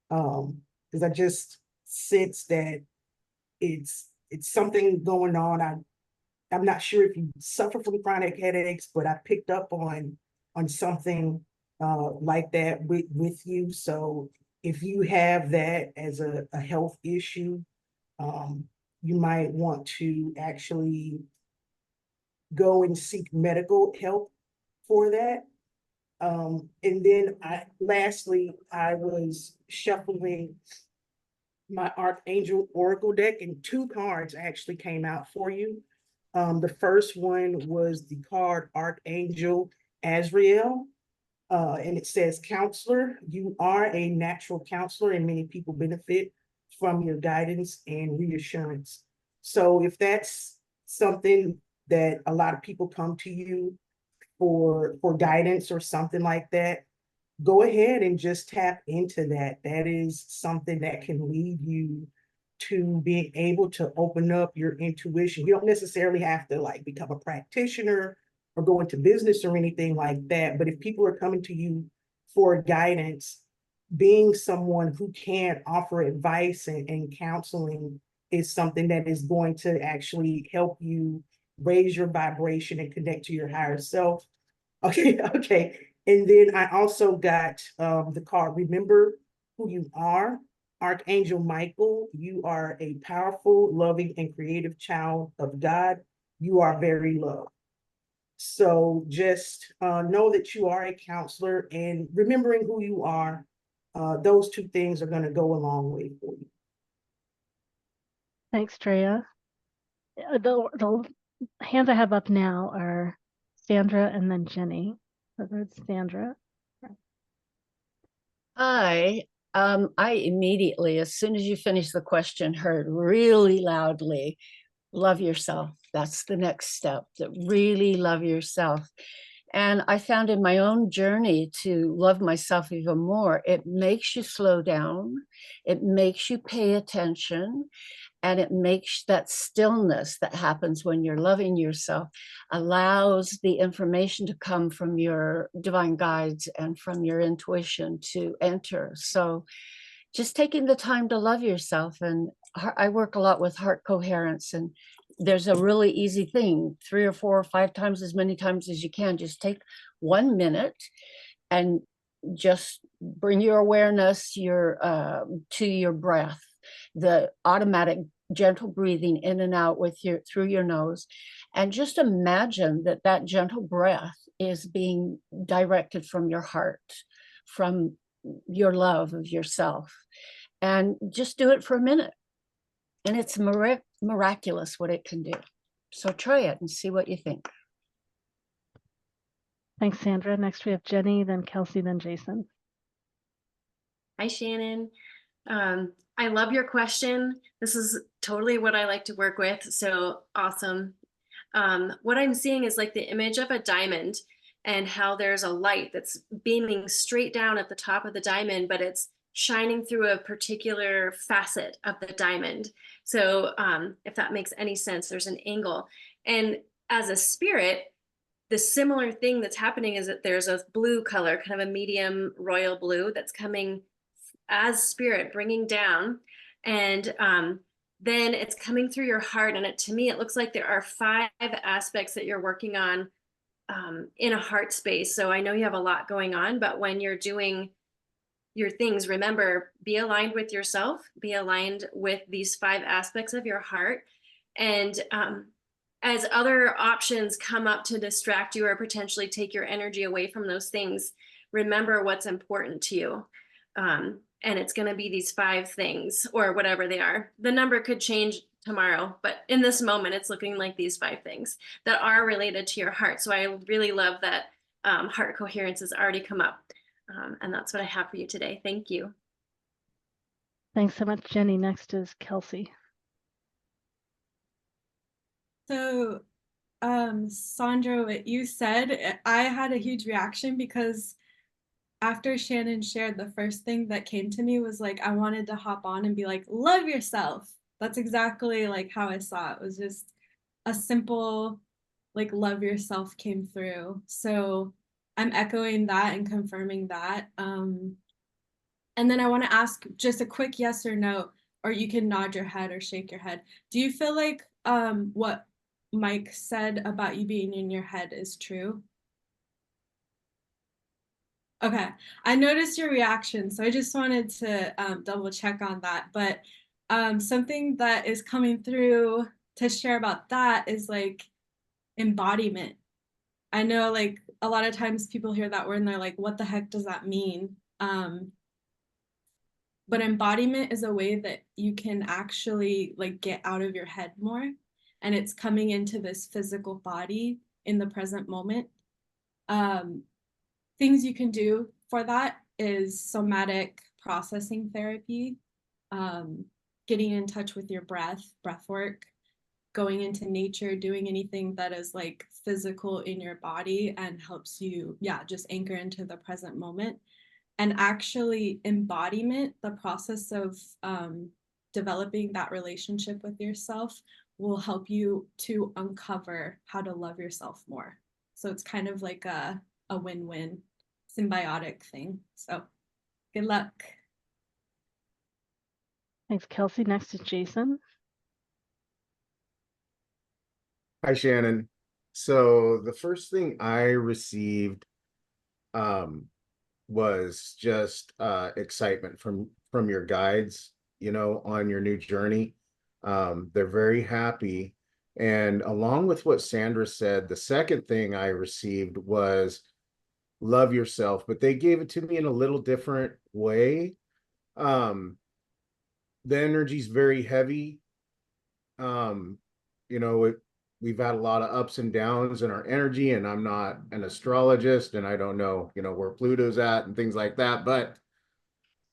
Because I just sense that it's something going on. I'm not sure if you suffer from chronic headaches, but I picked up on something like that with you. So if you have that as a health issue, you might want to actually go and seek medical help for that. And then lastly, I was shuffling my Archangel Oracle deck, and 2 cards actually came out for you. The first one was the card Archangel Azrael, and it says, Counselor, you are a natural counselor, and many people benefit from your guidance and reassurance. So if that's something that a lot of people come to you for guidance or something like that, go ahead and just tap into that. That is something that can lead you to being able to open up your intuition. You don't necessarily have to like become a practitioner or go into business or anything like that. But if people are coming to you for guidance, being someone who can offer advice and counseling is something that is going to actually help you raise your vibration and connect to your higher self. Okay. And then I also got the card, Remember Who You Are. Archangel Michael, you are a powerful, loving, and creative child of God. You are very loved. So just know that you are a counselor, and remembering who you are, those 2 things are going to go a long way for you. Thanks, Drea. The hands I have up now are Sandra and then Jenny. So that's Sandra. Hi. I immediately, as soon as you finished the question, heard really loudly, love yourself. That's the next step, that really love yourself. And I found in my own journey to love myself even more, it makes you slow down, it makes you pay attention, and it makes that stillness that happens when you're loving yourself allows the information to come from your divine guides and from your intuition to enter. So just taking the time to love yourself. And I work a lot with heart coherence, and there's a really easy thing, 3 or 4 or 5 times, as many times as you can. Just take 1 minute and just bring your awareness to your breath, the automatic gentle breathing in and out through your nose, and just imagine that gentle breath is being directed from your heart, from your love of yourself. And just do it for a minute, and it's miraculous what it can do. So try it and see what you think. Thanks, Sandra. Next we have Jenny, then Kelsey, then Jason. Hi, Shannon. I love your question. This is totally what I like to work with. So awesome. What I'm seeing is like the image of a diamond and how there's a light that's beaming straight down at the top of the diamond, but it's shining through a particular facet of the diamond. So if that makes any sense, there's an angle. And as a spirit, the similar thing that's happening is that there's a blue color, kind of a medium royal blue, that's coming as spirit, bringing down. And then it's coming through your heart. And to me, it looks like there are 5 aspects that you're working on in a heart space. So I know you have a lot going on, but when you're doing your things, remember, be aligned with yourself, be aligned with these 5 aspects of your heart. And as other options come up to distract you or potentially take your energy away from those things, remember what's important to you. And it's going to be these 5 things or whatever they are. The number could change tomorrow, but in this moment, it's looking like these 5 things that are related to your heart. So I really love that heart coherence has already come up. And that's what I have for you today. Thank you. Thanks so much, Jenny. Next is Kelsey. So Sandra, what you said, I had a huge reaction because after Shannon shared, the first thing that came to me was like, I wanted to hop on and be like, love yourself. That's exactly like how I saw it. It was just a simple, like, love yourself came through. So I'm echoing that and confirming that. And then I want to ask just a quick yes or no, or you can nod your head or shake your head. Do you feel like what Mike said about you being in your head is true? Okay, I noticed your reaction, so I just wanted to double check on that. But something that is coming through to share about that is like embodiment. I know like a lot of times people hear that word and they're like, what the heck does that mean? But embodiment is a way that you can actually like get out of your head more, and it's coming into this physical body in the present moment. Things you can do for that is somatic processing therapy, getting in touch with your breath work, going into nature, doing anything that is like physical in your body and helps you, yeah, just anchor into the present moment. And actually embodiment, the process of developing that relationship with yourself will help you to uncover how to love yourself more. So it's kind of like a win-win symbiotic thing. So good luck. Thanks, Kelsey. Next is Jason. Hi, Shannon. So the first thing I received was just excitement from your guides, you know, on your new journey. They're very happy. And along with what Sandra said, the second thing I received was love yourself, but they gave it to me in a little different way. The energy's very heavy. You know, we've had a lot of ups and downs in our energy, and I'm not an astrologist and I don't know, you know, where Pluto's at and things like that, but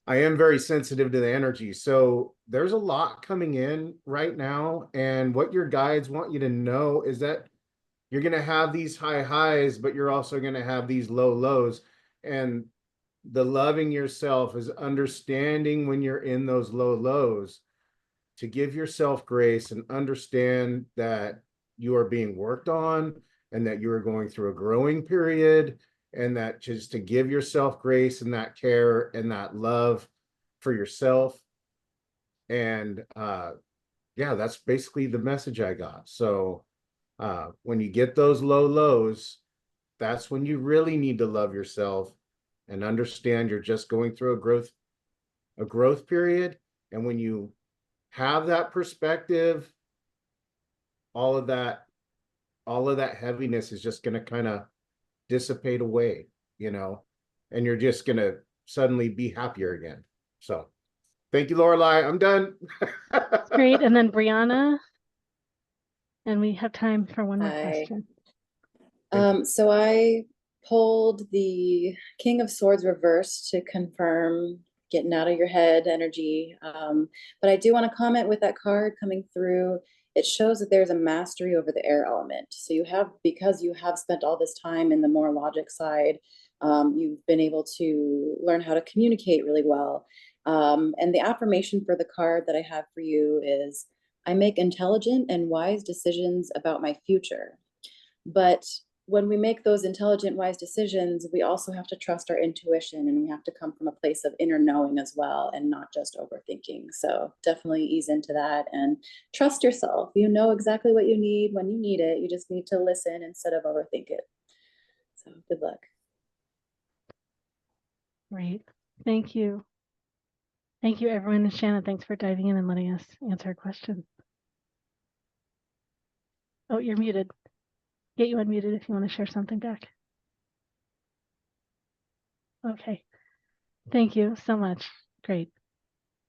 I am very sensitive to the energy. So there's a lot coming in right now. And what your guides want you to know is that you're going to have these high highs, but you're also going to have these low lows. And the loving yourself is understanding when you're in those low lows to give yourself grace and understand that you are being worked on and that you are going through a growing period, and that just to give yourself grace and that care and that love for yourself. And yeah, that's basically the message I got. So when you get those low lows, that's when you really need to love yourself and understand you're just going through a growth period. And when you have that perspective, all of that heaviness is just going to kind of dissipate away, you know, and you're just going to suddenly be happier again. So thank you, Laureli. I'm done. That's great. And then Brionna, and we have time for one more Hi. question. So I pulled the King of Swords reversed to confirm getting out of your head energy. But I do want to comment with that card coming through. It shows that there's a mastery over the air element. So you have, because you have spent all this time in the more logic side, you've been able to learn how to communicate really well. And the affirmation for the card that I have for you is, I make intelligent and wise decisions about my future. But when we make those intelligent, wise decisions, we also have to trust our intuition, and we have to come from a place of inner knowing as well, and not just overthinking. So definitely ease into that and trust yourself. You know exactly what you need when you need it. You just need to listen instead of overthink it. So good luck. Great. Thank you. Thank you, everyone. And Shannon, thanks for diving in and letting us answer a question. Oh, you're muted. Get you unmuted if you want to share something back. Okay. Thank you so much. Great.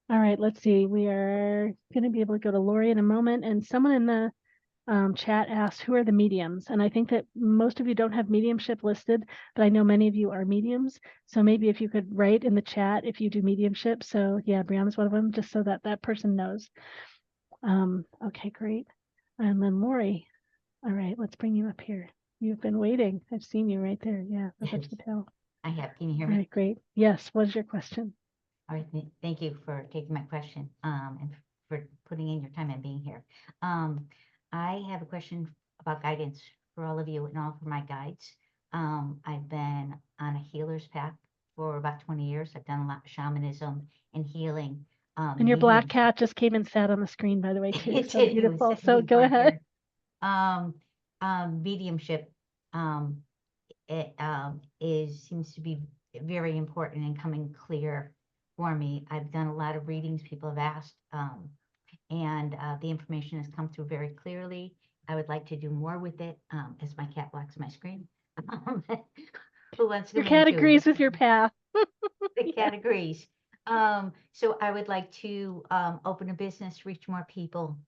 All right, let's see. We are going to be able to go to Lori in a moment. And someone in the chat asked, who are the mediums? And I think that most of you don't have mediumship listed, but I know many of you are mediums. So maybe if you could write in the chat if you do mediumship. So yeah, Brianna's one of them, just so that that person knows. Okay, great. And then Lori. All right, let's bring you up here. You've been waiting. I've seen you right there. Yeah, up at the panel. I have. Can you hear All me? right, great. Yes, what's your question? All right. Thank you for taking my question, and for putting in your time and being here. I have a question about guidance for all of you and all for my guides. I've been on a healer's path for about 20 years. I've done a lot of shamanism and healing. And your black mediumship. cat just came and sat on the screen, by the way, too. It So did. He was- beautiful. he So was go right ahead. Mediumship seems to be very important and coming clear for me. I've done a lot of readings people have asked, and the information has come through very clearly. I would like to do more with it, as my cat blocks my screen. Who wants to Your come cat in too? agrees with your path. The cat agrees. So I would like to open a business, reach more people,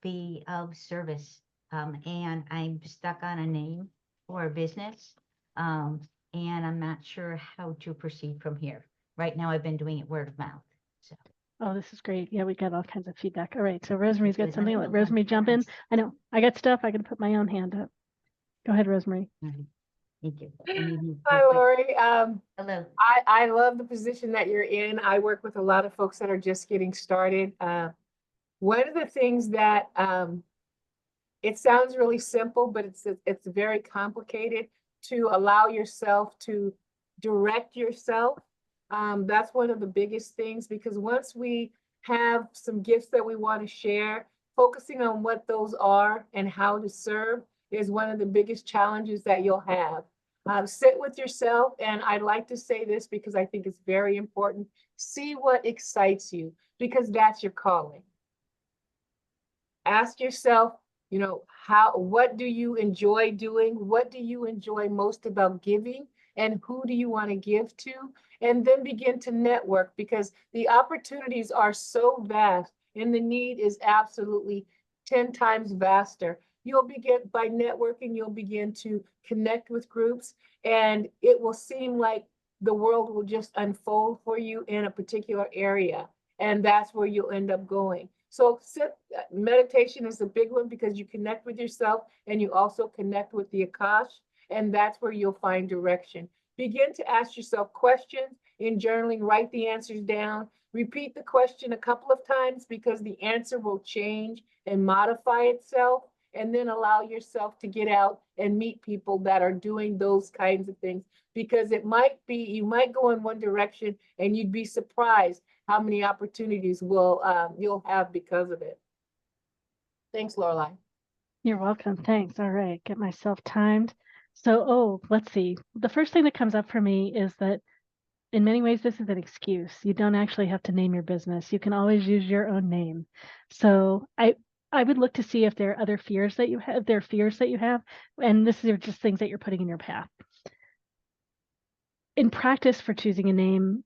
be of service. And I'm stuck on a name for a business. And I'm not sure how to proceed from here. Right now, I've been doing it word of mouth. So Oh, this is great. Yeah, we got all kinds of feedback. All right, so Rosemary's got Good. something. I Let don't know Rosemary how jump in. fast. I know. I got stuff. I can put my own hand up. Go ahead, Rosemary. Thank you. I need you Hi, real quick. Lori. Hello. I love the position that you're in. I work with a lot of folks that are just getting started. One of the things that it sounds really simple, but it's very complicated to allow yourself to direct yourself. That's one of the biggest things, because once we have some gifts that we want to share, focusing on what those are and how to serve is one of the biggest challenges that you'll have. Sit with yourself, and I'd like to say this because I think it's very important. See what excites you, because that's your calling. Ask yourself, what do you enjoy doing? What do you enjoy most about giving? And who do you want to give to? And then begin to network, because the opportunities are so vast and the need is absolutely 10 times vaster. By networking, you'll begin to connect with groups, and it will seem like the world will just unfold for you in a particular area. And that's where you'll end up going. So meditation is a big one, because you connect with yourself and you also connect with the Akash, and that's where you'll find direction. Begin to ask yourself questions in journaling, write the answers down, repeat the question a couple of times, because the answer will change and modify itself, and then allow yourself to get out and meet people that are doing those kinds of things, because you might go in one direction and you'd be surprised how many opportunities you'll have because of it. Thanks, Lorelai. You're welcome. Thanks. All right, get myself timed. So, let's see. The first thing that comes up for me is that in many ways, this is an excuse. You don't actually have to name your business. You can always use your own name. So I would look to see if there are other fears that you have, and this is just things that you're putting in your path. In practice for choosing a name,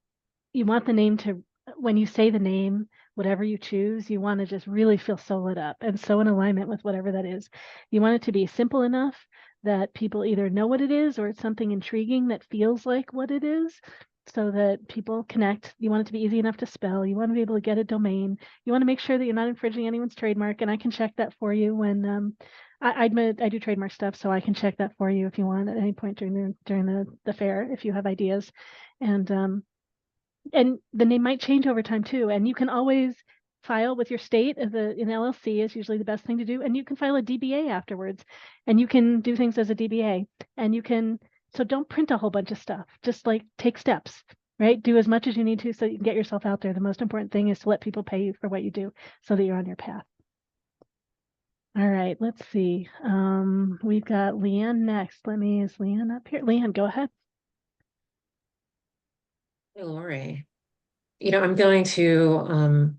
you want the name to, when you say the name, whatever you choose, you want to just really feel so lit up and so in alignment with whatever that is. You want it to be simple enough that people either know what it is or it's something intriguing that feels like what it is, so that people connect. You want it to be easy enough to spell. You want to be able to get a domain. You want to make sure that you're not infringing anyone's trademark, and I can check that for you when I admit I do trademark stuff, so I can check that for you if you want at any point during the fair, if you have ideas. And the name might change over time too. And you can always file with your state as an LLC is usually the best thing to do. And you can file a DBA afterwards, and you can do things as a DBA, and so don't print a whole bunch of stuff. Just like take steps, right? Do as much as you need to so you can get yourself out there. The most important thing is to let people pay you for what you do so that you're on your path. All right, let's see. We've got Leanne next. Is Leanne up here? Leanne, go ahead. Hey, Lori. I'm going to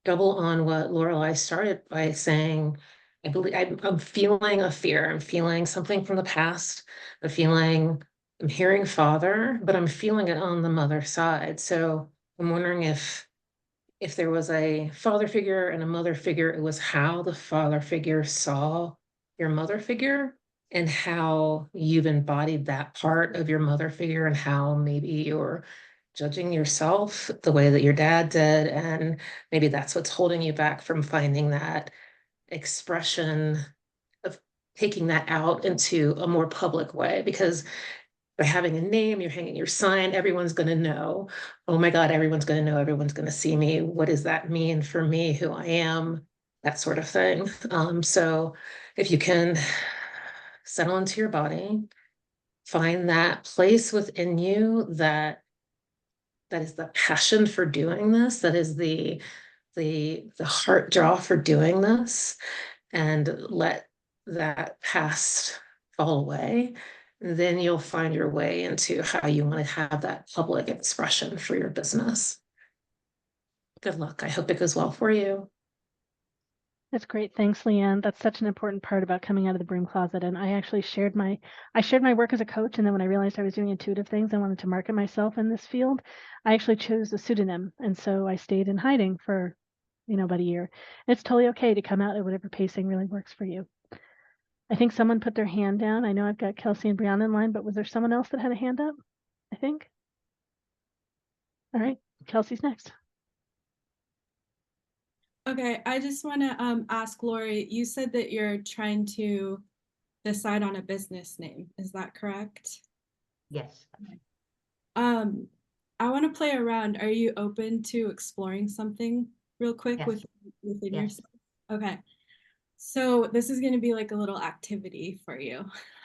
double on what Lorelai started by saying. I believe I'm feeling a fear. I'm feeling something from the past. I'm hearing father, but I'm feeling it on the mother side. So I'm wondering if there was a father figure and a mother figure, it was how the father figure saw your mother figure, and how you've embodied that part of your mother figure, and how maybe you're judging yourself the way that your dad did. And maybe that's what's holding you back from finding that expression of taking that out into a more public way, because by having a name, you're hanging your sign, everyone's going to know. Oh my God, everyone's going to know, everyone's going to see me. What does that mean for me, who I am, that sort of thing. So if you can settle into your body, find that place within you that is the passion for doing this, that is the heart draw for doing this, and let that past fall away, then you'll find your way into how you want to have that public expression for your business. Good luck. I hope it goes well for you. That's great. Thanks, Leanne. That's such an important part about coming out of the broom closet. And I actually shared my work as a coach. And then when I realized I was doing intuitive things, I wanted to market myself in this field. I actually chose a pseudonym. And so I stayed in hiding for, about a year. It's totally okay to come out at whatever pacing really works for you. I think someone put their hand down. I know I've got Kelsey and Brionna in line, but was there someone else that had a hand up? I think. All right, Kelsey's next. Okay, I just want to ask Lori, you said that you're trying to decide on a business name. Is that correct? Yes. I want to play around. Are you open to exploring something real quick Yes. within Yes. yourself? Okay. So this is going to be like a little activity for you.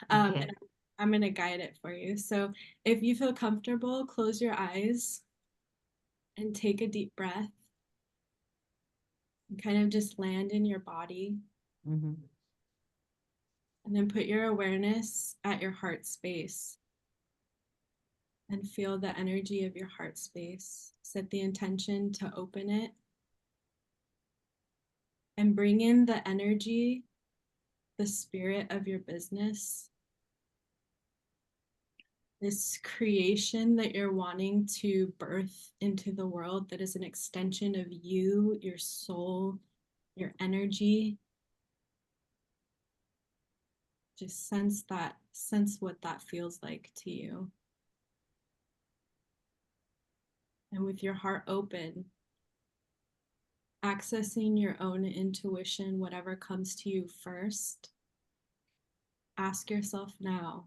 Okay. And I'm going to guide it for you. So if you feel comfortable, close your eyes and take a deep breath. And kind of just land in your body. Mm-hmm. And then put your awareness at your heart space. And feel the energy of your heart space. Set the intention to open it. And bring in the energy, the spirit of your business. This creation that you're wanting to birth into the world that is an extension of you, your soul, your energy. Just sense what that feels like to you. And with your heart open, accessing your own intuition, whatever comes to you first, ask yourself now,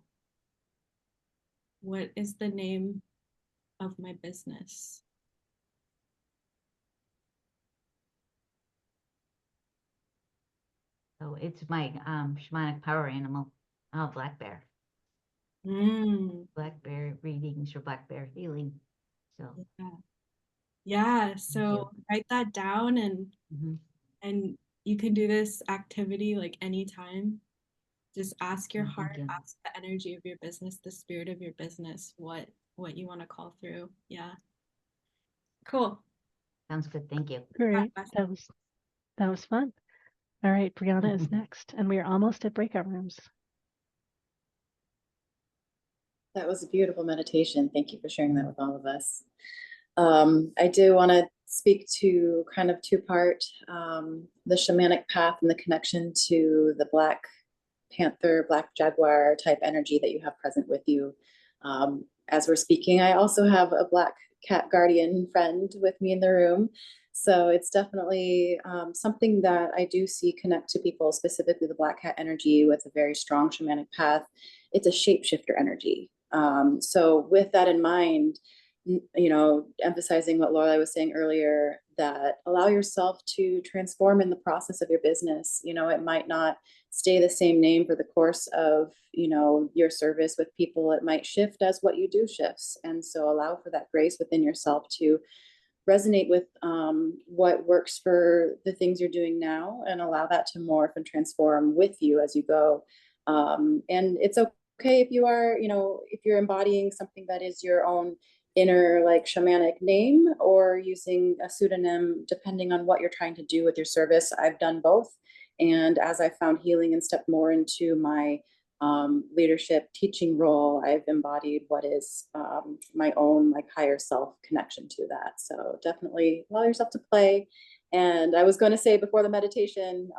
what is the name of my business? So it's my shamanic power animal, black bear. Black bear readings or black bear healing. So yeah. So write that down, and and you can do this activity like anytime. Just ask your heart, ask the energy of your business, the spirit of your business, what you want to call through. Yeah. Cool. Sounds good. Thank you. Great. That was fun. All right, Brionna is next, and we are almost at breakout rooms. That was a beautiful meditation. Thank you for sharing that with all of us. I do want to speak to kind of two-part, the shamanic path and the connection to the Black Panther, Black Jaguar type energy that you have present with you. As we're speaking, I also have a Black cat guardian friend with me in the room. So it's definitely something that I do see connect to people, specifically the Black cat energy with a very strong shamanic path. It's a shapeshifter energy. So with that in mind, emphasizing what Laureli was saying earlier, that allow yourself to transform in the process of your business. It might not stay the same name for the course of, your service with people. It might shift as what you do shifts. And so allow for that grace within yourself to resonate with what works for the things you're doing now, and allow that to morph and transform with you as you go. And it's okay if you are, if you're embodying something that is your own inner like shamanic name, or using a pseudonym, depending on what you're trying to do with your service. I've done both. And as I found healing and stepped more into my leadership teaching role, I've embodied what is my own like higher self connection to that. So definitely allow yourself to play. And I was going to say before the meditation,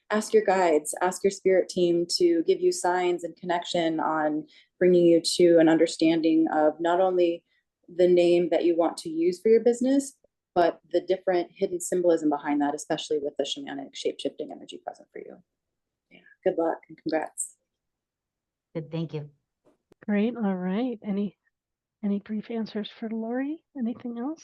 ask your guides, ask your spirit team to give you signs and connection on bringing you to an understanding of not only the name that you want to use for your business, but the different hidden symbolism behind that, especially with the shamanic shape-shifting energy present for you. Yeah, Good luck and congrats. Good, thank you. Great. All right. Any brief answers for Lori? Anything else?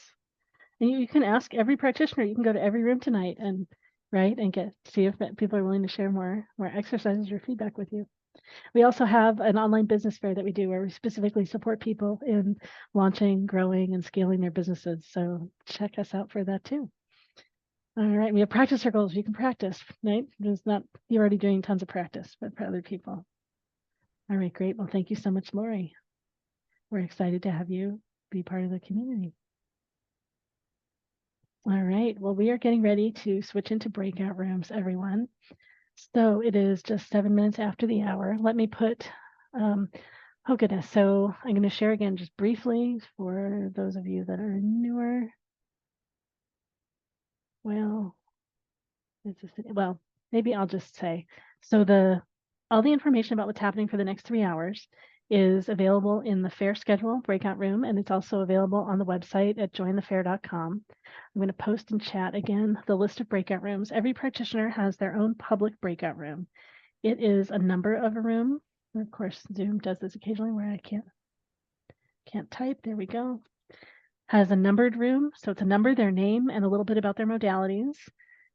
And you can ask every practitioner. You can go to every room tonight and see if people are willing to share more exercises or feedback with you. We also have an online business fair that we do where we specifically support people in launching, growing, and scaling their businesses. So check us out for that too. All right, we have practice circles. You can practice, right? You're already doing tons of practice, but for other people. All right, great. Well, thank you so much, Lori. We're excited to have you be part of the community. All right, well, we are getting ready to switch into breakout rooms, everyone. So it is just 7 minutes after the hour. Let me put, oh goodness. So I'm going to share again just briefly for those of you that are newer. Well, maybe I'll just say, so all the information about what's happening for the next 3 hours is available in the fair schedule breakout room, and it's also available on the website at jointhefair.com. I'm going to post in chat again the list of breakout rooms. Every practitioner has their own public breakout room. It is a number of a room. And of course, Zoom does this occasionally where I can't type. There we go. Has a numbered room, so it's a number, their name, and a little bit about their modalities.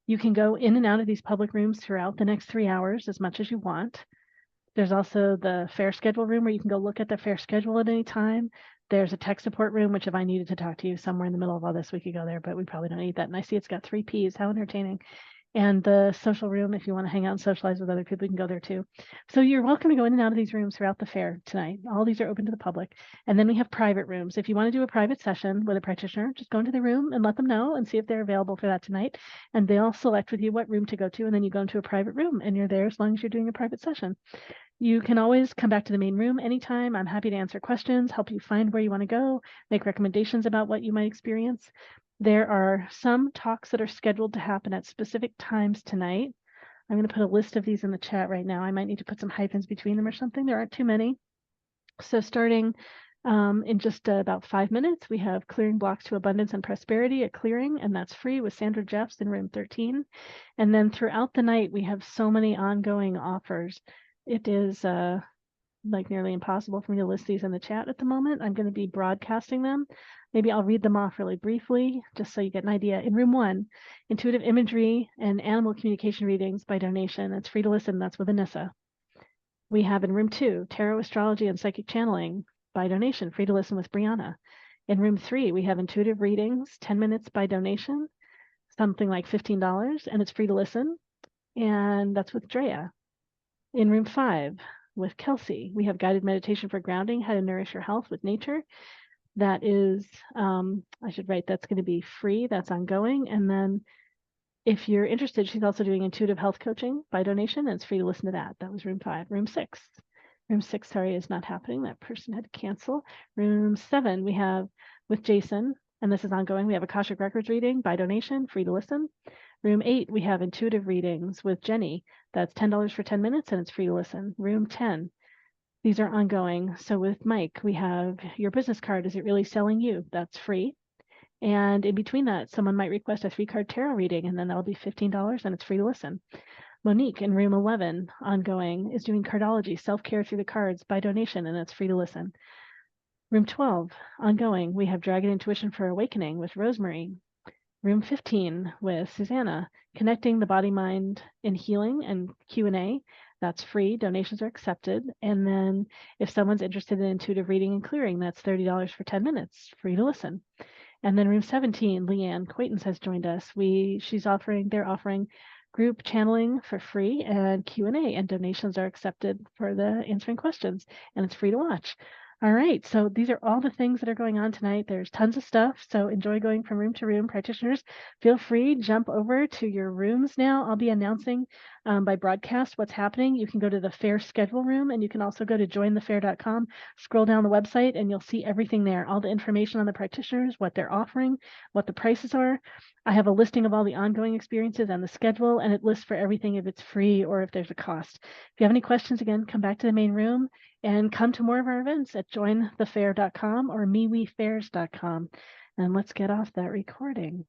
You can go in and out of these public rooms throughout the next 3 hours as much as you want. There's also the fair schedule room where you can go look at the fair schedule at any time. There's a tech support room, which if I needed to talk to you somewhere in the middle of all this, we could go there, but we probably don't need that. And I see it's got 3 Ps. How entertaining. And the social room, if you want to hang out and socialize with other people, you can go there too. So you're welcome to go in and out of these rooms throughout the fair tonight. All these are open to the public. And then we have private rooms. If you want to do a private session with a practitioner, just go into the room and let them know and see if they're available for that tonight. And they'll select with you what room to go to. And then you go into a private room and you're there as long as you're doing a private session. You can always come back to the main room anytime. I'm happy to answer questions, help you find where you want to go, make recommendations about what you might experience. There are some talks that are scheduled to happen at specific times tonight. I'm going to put a list of these in the chat right now. I might need to put some hyphens between them or something. There aren't too many. So starting in just about 5 minutes, we have Clearing Blocks to Abundance and Prosperity at Clearing, and that's free with Sandra Jeffs in room 13. And then throughout the night, we have so many ongoing offers. It is like nearly impossible for me to list these in the chat at the moment. I'm going to be broadcasting them. Maybe I'll read them off really briefly, just so you get an idea. In room 1, intuitive imagery and animal communication readings by donation. It's free to listen. That's with Anissa. We have in room 2, tarot, astrology, and psychic channeling by donation, free to listen with Brionna. In room 3, we have intuitive readings, 10 minutes by donation, something like $15, and it's free to listen. And that's with Drea. In room 5, with Kelsey, we have guided meditation for grounding, how to nourish your health with nature. That is, I should write, that's going to be free. That's ongoing. And then if you're interested, she's also doing intuitive health coaching by donation, and it's free to listen to that. That was room 5. Room 6. Room 6, sorry, is not happening. That person had to cancel. Room 7, we have with Jason, and this is ongoing. We have Akashic Records reading by donation, free to listen. Room 8, we have intuitive readings with Jenny. That's $10 for 10 minutes, and it's free to listen. Room 10, these are ongoing. So with Mike, we have your business card. Is it really selling you? That's free. And in between that, someone might request a 3-card tarot reading, and then that'll be $15, and it's free to listen. Monique in room 11, ongoing, is doing cardology, self-care through the cards by donation, and it's free to listen. Room 12, ongoing, we have Dragon Intuition for Awakening with Rosemary. Room 15 with Susanna, connecting the body, mind, and healing and Q&A. That's free. Donations are accepted. And then if someone's interested in intuitive reading and clearing, that's $30 for 10 minutes, free to listen. And then room 17, Leanne Quaintance has joined us. They're offering group channeling for free and Q&A, and donations are accepted for the answering questions, and it's free to watch. All right, so these are all the things that are going on tonight. There's tons of stuff, so enjoy going from room to room. Practitioners, feel free, jump over to your rooms now. I'll be announcing by broadcast what's happening. You can go to the fair schedule room, and you can also go to jointhefair.com, scroll down the website, and you'll see everything there, all the information on the practitioners, what they're offering, what the prices are. I have a listing of all the ongoing experiences and the schedule, and it lists for everything if it's free or if there's a cost. If you have any questions, again, come back to the main room and come to more of our events at jointhefair.com or MeWeFairs.com. And let's get off that recording.